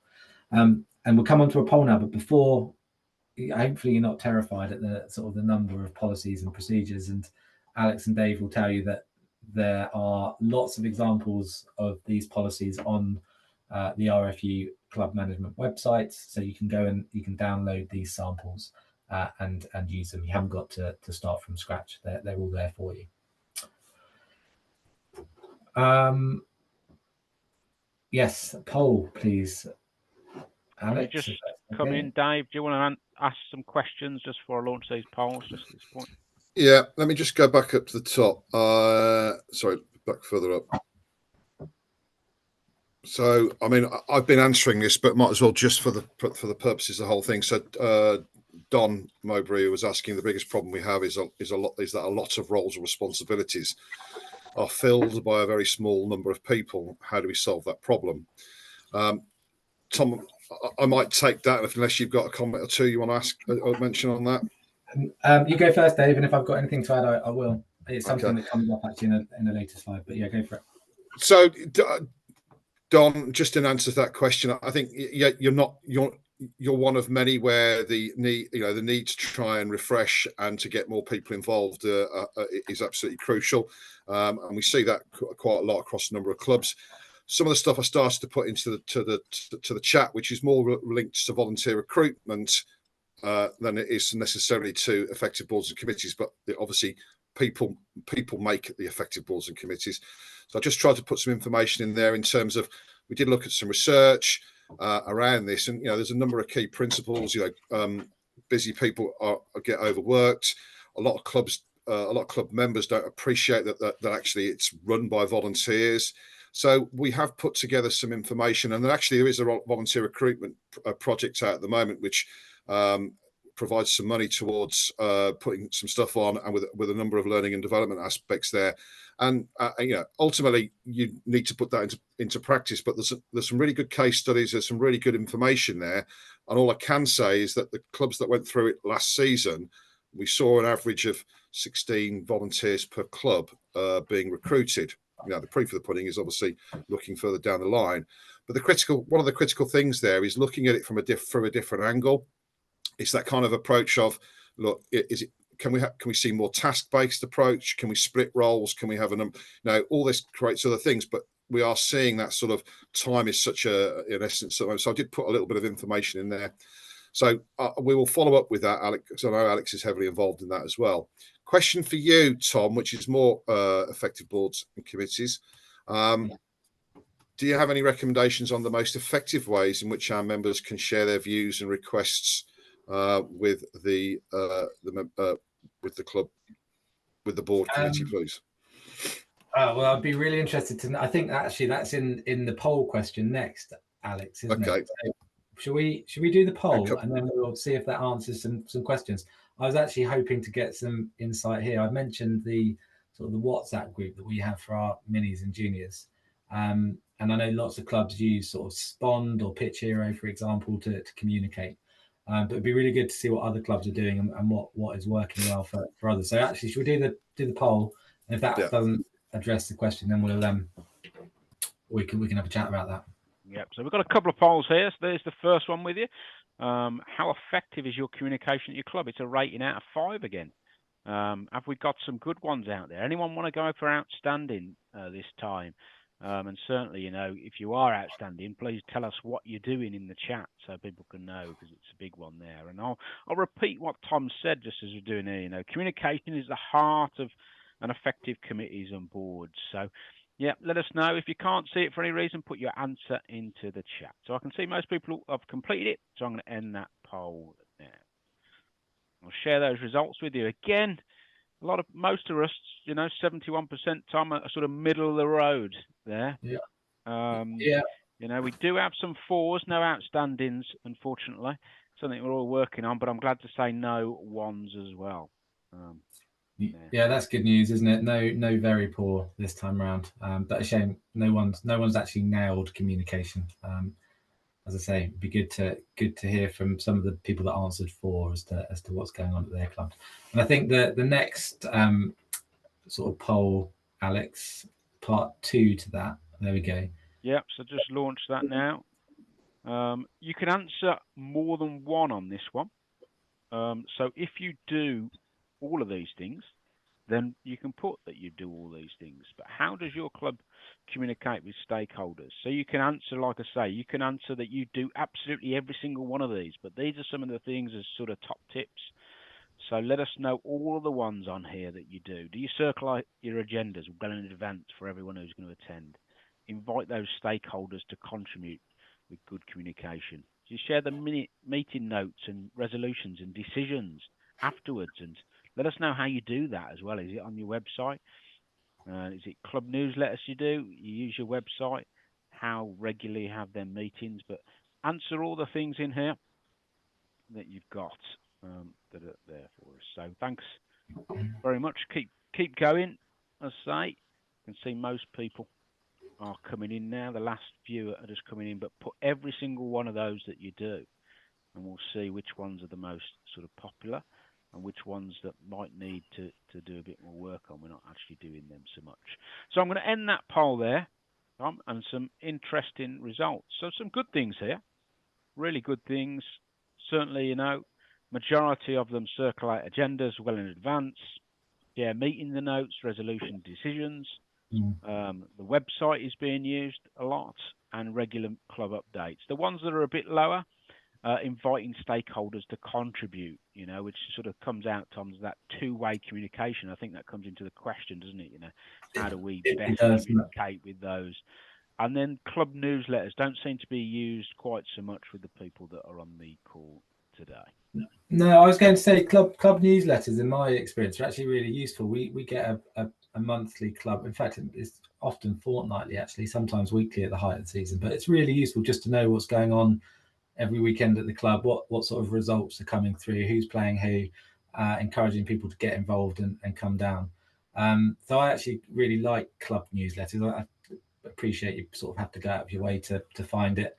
And we'll come on to a poll now, but before, hopefully you're not terrified at the sort of the number of policies and procedures, and Alex and Dave will tell you that there are lots of examples of these policies on the RFU club management websites, so you can go and you can download these samples and use them. You haven't got to start from scratch. They're all there for you. Yes, poll, please. Alex, can you just come in, Dave? Do you want to ask some questions just before I launch these polls just at this point? Yeah, let me just go back up to the top. Sorry, back further up. So, I mean, I've been answering this, but might as well just for the purposes of the whole thing. So, Don Mowbray was asking, the biggest problem we have is that a lot of roles and responsibilities are filled by a very small number of people. How do we solve that problem? Tom, I might take that unless you've got a comment or two you want to ask or mention on that. You go first, Dave, and if I've got anything to add, I will. It's something that comes up actually in a later slide, but yeah, go for it. So, Don, just in answer to that question, I think you're one of many where the need to try and refresh and to get more people involved is absolutely crucial, and we see that quite a lot across a number of clubs. Some of the stuff I started to put into the chat, which is more linked to volunteer recruitment than it is necessarily to effective boards and committees, but obviously people make the effective boards and committees. So I just tried to put some information in there in terms of, we did look at some research around this, and there's a number of key principles. Busy people get overworked. A lot of club members don't appreciate that actually it's run by volunteers. So we have put together some information, and there is a volunteer recruitment project out at the moment, which provides some money towards putting some stuff on, and with a number of learning and development aspects there. And ultimately, you need to put that into practice. But there's some really good case studies. There's some really good information there. And all I can say is that the clubs that went through it last season, we saw an average of 16 volunteers per club being recruited. The proof of the pudding is obviously looking further down the line. But one of the critical things there is looking at it from a different angle. It's that kind of approach of, look, can we see more task-based approach? Can we split roles? Can we have all this creates other things, but we are seeing that sort of time is such in essence. So I did put a little bit of information in there. So we will follow up with that, Alex, because I know Alex is heavily involved in that as well. Question for you, Tom, which is more effective boards and committees. Do you have any recommendations on the most effective ways in which our members can share their views and requests with the club, with the board committee, please? Well, I'd be really interested to know. I think actually that's in the poll question next, Alex, isn't it? So should we do the poll and then we'll see if that answers some questions? I was actually hoping to get some insight here. I mentioned the sort of the WhatsApp group that we have for our minis and juniors. And I know lots of clubs use sort of Spond or Pitch Hero, for example, to communicate. But it'd be really good to see what other clubs are doing and what is working well for others. So actually, should we do the poll? And if that doesn't address the question, then we can have a chat about that. Yep. So we've got a couple of polls here. So there's the first one with you. How effective is your communication at your club? It's a rating out of 5 again. Have we got some good ones out there? Anyone want to go for outstanding this time? And certainly, if you are outstanding, please tell us what you're doing in the chat so people can know, because it's a big one there. And I'll repeat what Tom said just as we're doing here. Communication is the heart of an effective committees and boards. So, yeah, let us know. If you can't see it for any reason, put your answer into the chat. So I can see most people have completed it. So I'm going to end that poll now. I'll share those results with you again. Most of us, 71% Tom are sort of middle of the road there. Yeah. We do have some 4s, no outstandings, unfortunately. Something we're all working on, but I'm glad to say no 1s as well. Yeah, that's good news, isn't it? No, very poor this time around. But a shame, no one's actually nailed communication. As I say, it'd be good to hear from some of the people that answered for as to what's going on at their club. And I think the next sort of poll, Alex, part 2 to that. There we go. Yep. So just launch that now. You can answer more than one on this one. So if you do all of these things, then you can put that you do all these things. But how does your club communicate with stakeholders? So you can answer, like I say, you can answer that you do absolutely every single one of these. But these are some of the things as sort of top tips. So let us know all of the ones on here that you do. Do you circulate your agendas well in advance for everyone who's going to attend? Invite those stakeholders to contribute with good communication. Do you share the meeting notes and resolutions and decisions afterwards? And let us know how you do that as well. Is it on your website? Is it club newsletters you do? You use your website? How regularly you have them meetings? But answer all the things in here that you've got that are there for us. So thanks very much. Keep going. As I say, you can see most people are coming in now. The last few are just coming in, but put every single one of those that you do, and we'll see which ones are the most sort of popular and which ones that might need to do a bit more work on. We're not actually doing them so much. So I'm going to end that poll there, Tom, and some interesting results. So some good things here, really good things. Certainly, majority of them circulate agendas well in advance. Yeah, meeting the notes, resolution decisions. The website is being used a lot, and regular club updates. The ones that are a bit lower, inviting stakeholders to contribute, which sort of comes out, Tom, that two-way communication. I think that comes into the question, doesn't it? How do we best communicate with those? And then club newsletters don't seem to be used quite so much with the people that are on the call today. No, I was going to say club newsletters, in my experience, are actually really useful. We get a monthly club. In fact, it's often fortnightly, actually, sometimes weekly at the height of the season. But it's really useful just to know what's going on every weekend at the club, what sort of results are coming through, who's playing who, encouraging people to get involved and come down. So I actually really like club newsletters. I appreciate you sort of have to go out of your way to find it.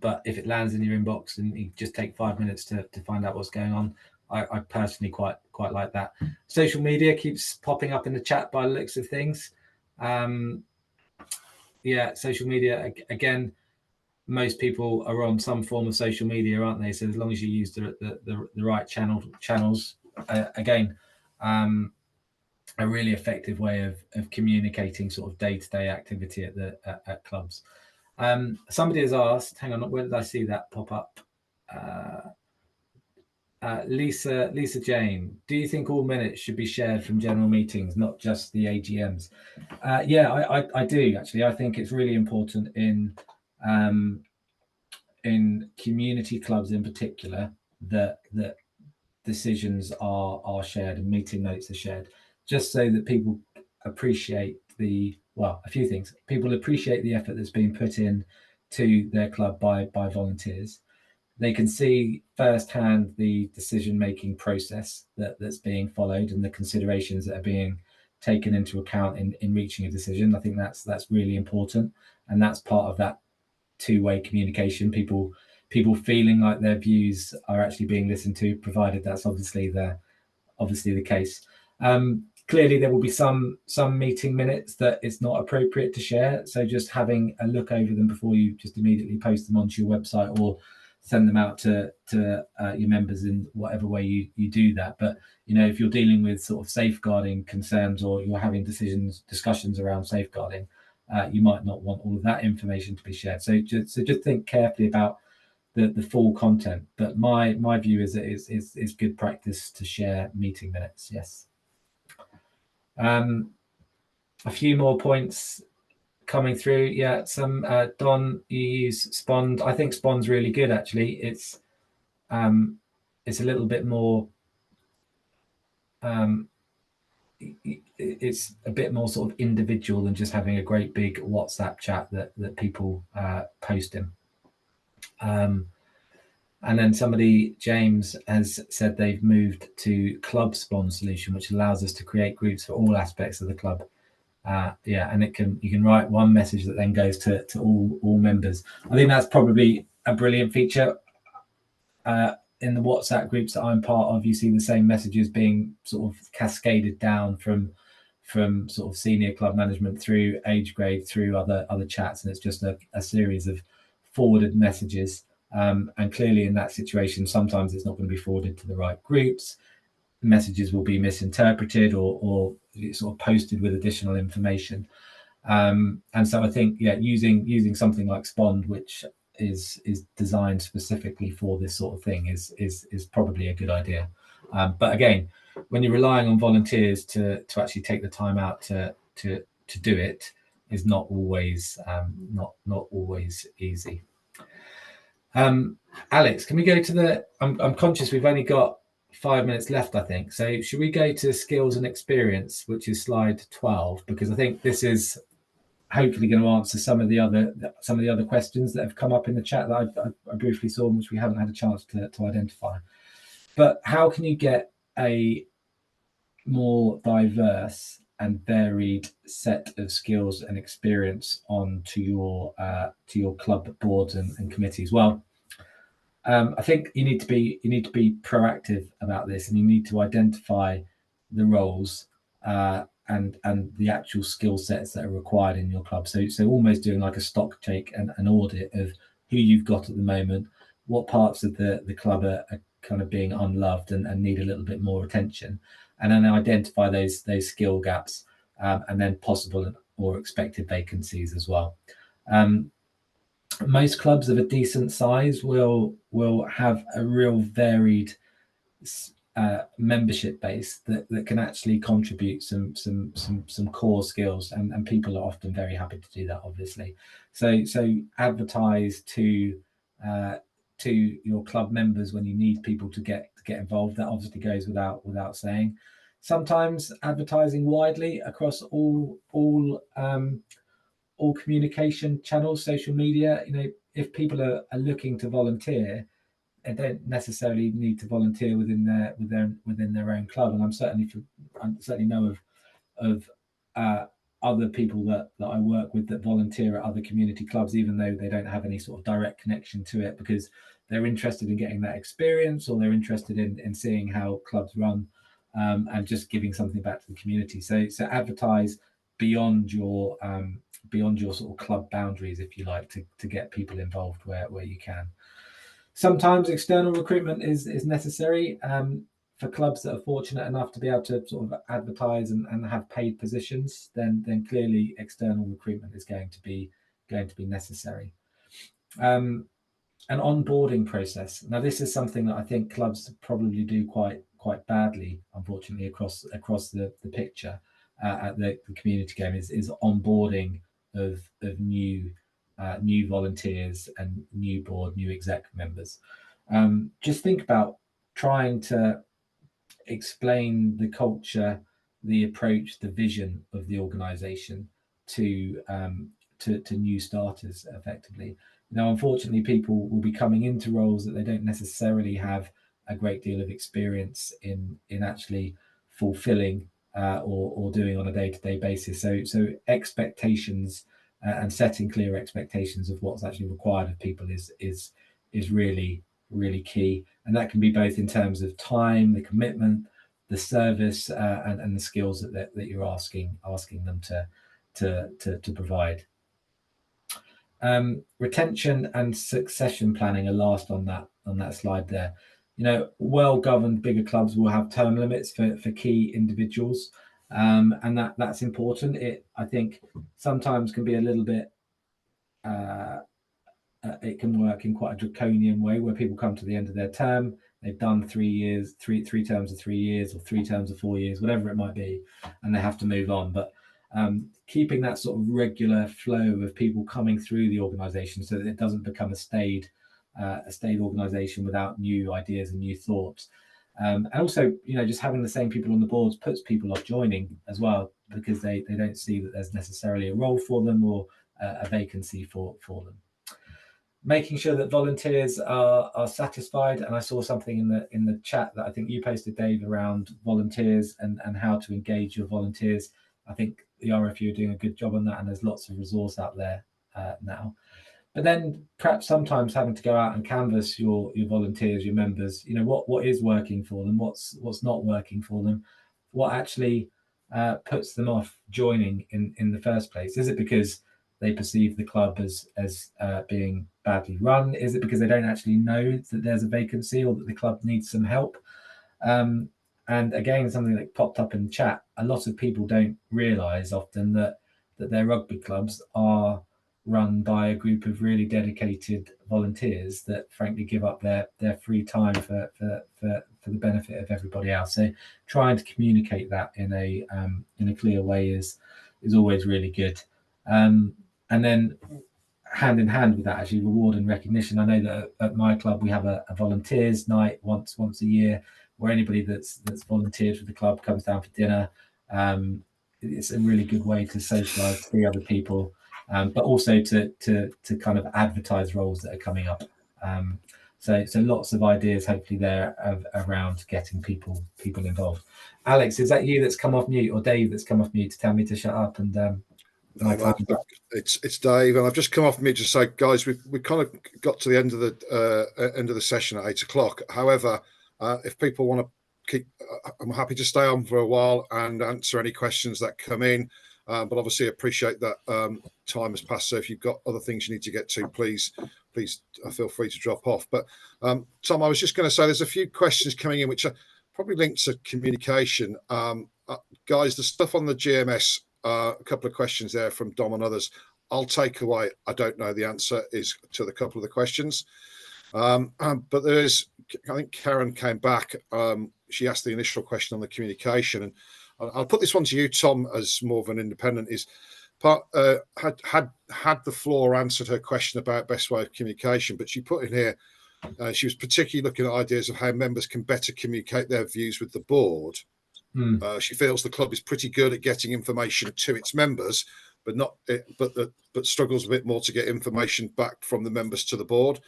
But if it lands in your inbox and you just take 5 minutes to find out what's going on, I personally quite like that. Social media keeps popping up in the chat by the looks of things. Yeah, social media, again, most people are on some form of social media, aren't they? So as long as you use the right channels, again, a really effective way of communicating sort of day-to-day activity at clubs. Somebody has asked, hang on, where did I see that pop up? Lisa Jane, do you think all minutes should be shared from general meetings, not just the AGMs? Yeah, I do actually. I think it's really important in community clubs in particular that decisions are shared and meeting notes are shared, just so that people appreciate a few things. People appreciate the effort that's being put in to their club by volunteers. They can see firsthand the decision-making process that's being followed and the considerations that are being taken into account in reaching a decision. I think that's really important, and that's part of that two-way communication. People feeling like their views are actually being listened to, provided that's obviously the case. Clearly, there will be some meeting minutes that it's not appropriate to share. So just having a look over them before you just immediately post them onto your website or send them out to your members in whatever way you do that. But if you're dealing with sort of safeguarding concerns or you're having discussions around safeguarding, you might not want all of that information to be shared. So just think carefully about the full content. But my view is that it's good practice to share meeting minutes. Yes. A few more points coming through. Yeah, some Don, you use Spond. I think Spond's really good actually. It's a little bit more it's a bit more sort of individual than just having a great big WhatsApp chat that people post in. And then somebody, James, has said they've moved to Club Spawn solution, which allows us to create groups for all aspects of the club. Yeah, and you can write one message that then goes to all members. I think that's probably a brilliant feature. In the WhatsApp groups that I'm part of, you see the same messages being sort of cascaded down from sort of senior club management through age grade through other chats, and it's just a series of forwarded messages. And clearly in that situation, sometimes it's not going to be forwarded to the right groups. Messages will be misinterpreted or sort of posted with additional information. And so I think, yeah, using something like Spond, which is designed specifically for this sort of thing, is probably a good idea. But again, when you're relying on volunteers to actually take the time out to do it, is not always not always easy. Alex, can we go to the? I'm conscious we've only got 5 minutes left, I think. So should we go to skills and experience, which is slide 12, because I think this is hopefully going to answer some of the other questions that have come up in the chat that I briefly saw, which we haven't had a chance to identify. But how can you get a more diverse and varied set of skills and experience onto your club boards and committees? Well, I think you need to be proactive about this, and you need to identify the roles and the actual skill sets that are required in your club. So almost doing like a stock take and an audit of who you've got at the moment, what parts of the club are kind of being unloved and need a little bit more attention, and then identify those skill gaps and then possible or expected vacancies as well. Most clubs of a decent size will have a real varied membership base that can actually contribute some core skills, and people are often very happy to do that, obviously. So advertise to your club members when you need people to get involved. That obviously goes without saying. Sometimes advertising widely across all communication channels, social media. If people are looking to volunteer, they don't necessarily need to volunteer within their own club. And I certainly know of other people that I work with that volunteer at other community clubs, even though they don't have any sort of direct connection to it, because they're interested in getting that experience, or they're interested in seeing how clubs run, and just giving something back to the community. So advertise beyond your sort of club boundaries, if you like, to get people involved where you can. Sometimes external recruitment is necessary for clubs that are fortunate enough to be able to sort of advertise and have paid positions. Then clearly external recruitment is going to be necessary. An onboarding process. Now, this is something that I think clubs probably do quite badly, unfortunately, across the picture at the community game is onboarding of new volunteers and new board, new exec members. Just think about trying to explain the culture, the approach, the vision of the organization to new starters effectively. Now, unfortunately, people will be coming into roles that they don't necessarily have a great deal of experience in actually fulfilling or doing on a day-to-day basis. So expectations and setting clear expectations of what's actually required of people is really key, and that can be both in terms of time, the commitment, the service, and the skills that you're asking them to provide. Retention and succession planning are last on that slide there. Well-governed bigger clubs will have term limits for key individuals, and that's important. I think sometimes can be a little bit. It can work in quite a draconian way, where people come to the end of their term, they've done 3 years, three terms of 3 years, or 3 terms of 4 years, whatever it might be, and they have to move on. But keeping that sort of regular flow of people coming through the organisation, so that it doesn't become a staid organisation without new ideas and new thoughts. And also, just having the same people on the boards puts people off joining as well, because they don't see that there's necessarily a role for them or a vacancy for them. making sure that volunteers are satisfied. And I saw something in the chat that I think you posted, Dave, around volunteers and how to engage your volunteers. I think the RFU are doing a good job on that, and there's lots of resource out there now. But then perhaps sometimes having to go out and canvass your volunteers, your members, what is working for them, what's not working for them, what actually puts them off joining in the first place. Is it because they perceive the club as being badly run? Is it because they don't actually know that there's a vacancy or that the club needs some help? And again, something that popped up in the chat, a lot of people don't realise often that their rugby clubs are run by a group of really dedicated volunteers that frankly give up their free time for the benefit of everybody else. So trying to communicate that in a clear way is always really good. And then hand in hand with that, actually, reward and recognition. I know that at my club we have a volunteers night once a year, where anybody that's volunteered for the club comes down for dinner. It's a really good way to socialise, see other people, but also to kind of advertise roles that are coming up. So lots of ideas hopefully there around getting people involved. Alex, is that you that's come off mute, or Dave that's come off mute to tell me to shut up? And it's Dave, and I've just come off mute to say, guys, we kind of got to the end of the session at 8 o'clock. However, if people want to keep, I'm happy to stay on for a while and answer any questions that come in. But obviously, appreciate that time has passed. So if you've got other things you need to get to, please feel free to drop off. But Tom, I was just going to say there's a few questions coming in which are probably linked to communication. Guys, the stuff on the GMS, a couple of questions there from Dom and others. I'll take away. I don't know the answer is to the couple of the questions. But there's, I think Karen came back. She asked the initial question on the communication, and I'll put this one to you, Tom, as more of an independent. Is had the floor answered her question about best way of communication, but she put in here she was particularly looking at ideas of how members can better communicate their views with the board. She feels the club is pretty good at getting information to its members, but struggles a bit more to get information back from the members to the board.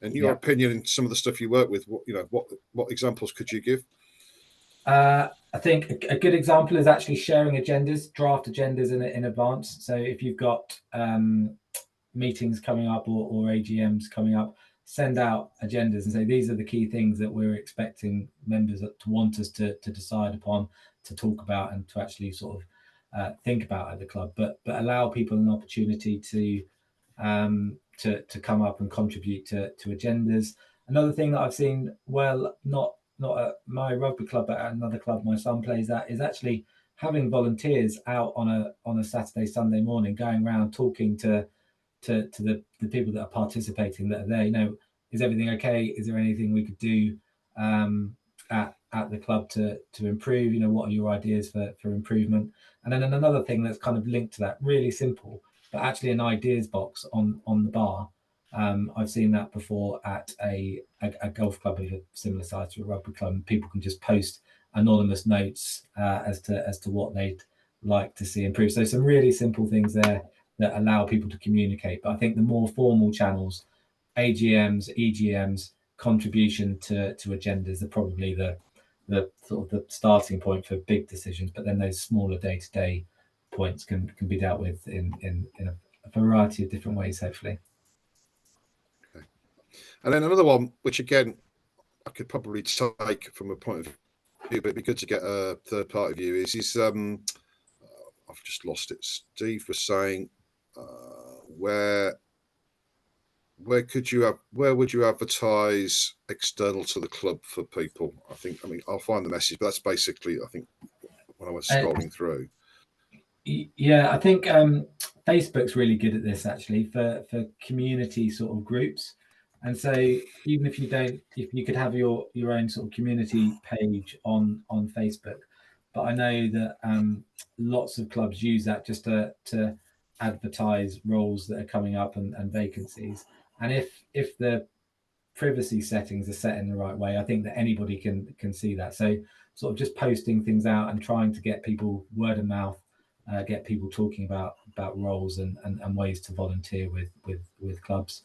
And your opinion in some of the stuff you work with, what examples could you give? I think a good example is actually sharing agendas, draft agendas in advance. So if you've got meetings coming up or AGMs coming up, send out agendas and say these are the key things that we're expecting members to want us to decide upon, to talk about, and to actually sort of think about at the club. But allow people an opportunity to come up and contribute to agendas. Another thing that I've seen, well, not at my rugby club, but at another club my son plays at, is actually having volunteers out on a Saturday, Sunday morning, going around talking to the people that are participating, that are there. Is everything okay? Is there anything we could do at the club to improve? What are your ideas for improvement? And then another thing that's kind of linked to that, really simple, but actually an ideas box on the bar. I've seen that before at a golf club of a similar size to a rugby club, and people can just post anonymous notes as to what they'd like to see improve. So some really simple things there that allow people to communicate. But I think the more formal channels, AGMs, EGMs, contribution to agendas are probably the sort of the starting point for big decisions. But then those smaller day-to-day points can be dealt with in a variety of different ways, hopefully. Okay. And then another one, which again I could probably take from a point of view, but it'd be good to get a third party view. Is I've just lost it. Steve was saying, where would you advertise external to the club for people? I mean, I'll find the message, but that's basically, I think, when I was scrolling through. Yeah, I think Facebook's really good at this actually for community sort of groups. And so even if you could have your own sort of community page on Facebook, but I know that lots of clubs use that just to advertise roles that are coming up and vacancies. And if the privacy settings are set in the right way, I think that anybody can see that. So sort of just posting things out and trying to get people word of mouth get people talking about roles and ways to volunteer with clubs.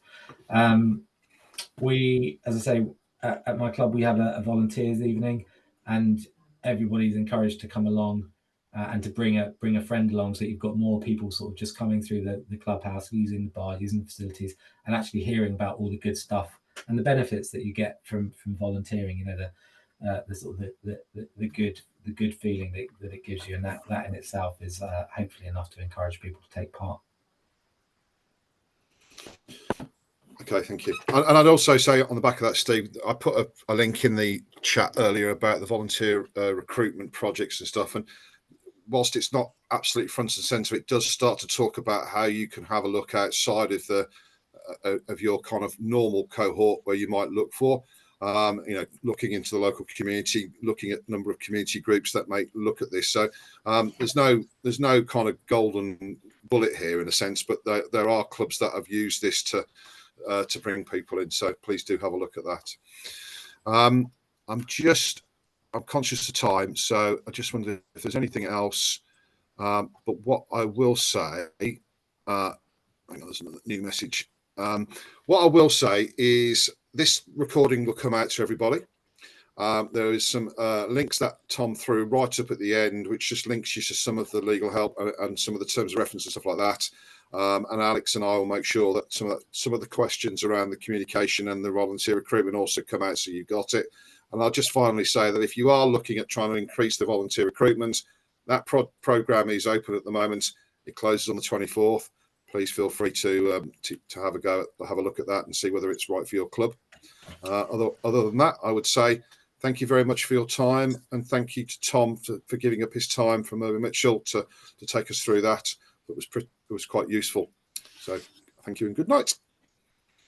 We, as I say, at my club, we have a volunteers evening, and everybody's encouraged to come along and to bring a friend along, so you've got more people sort of just coming through the clubhouse, using the bar, using the facilities, and actually hearing about all the good stuff and the benefits that you get from volunteering. You know, the sort of the good feeling that it gives you, and that in itself is hopefully enough to encourage people to take part. Okay, thank you. And I'd also say on the back of that, Steve, I put a link in the chat earlier about the volunteer recruitment projects and stuff. And whilst it's not absolutely front and centre, it does start to talk about how you can have a look outside of the of your kind of normal cohort where you might look for. You know, looking into the local community, looking at a number of community groups that may look at this. So there's no kind of golden bullet here in a sense, but there are clubs that have used this to bring people in. So please do have a look at that. I'm conscious of time, so I just wonder if there's anything else. But what I will say, hang on, there's another new message. What I will say is this recording will come out to everybody. There is some links that Tom threw right up at the end, which just links you to some of the legal help and some of the terms of reference and stuff like that. And Alex and I will make sure that some of the questions around the communication and the volunteer recruitment also come out, so you got it. And I'll just finally say that if you are looking at trying to increase the volunteer recruitment, that program is open at the moment. It closes on the 24th. Please feel free to have a look at that and see whether it's right for your club. Other than that, I would say thank you very much for your time, and thank you to Tom for giving up his time from Irving Mitchell to take us through that. It was quite useful. So thank you and good night.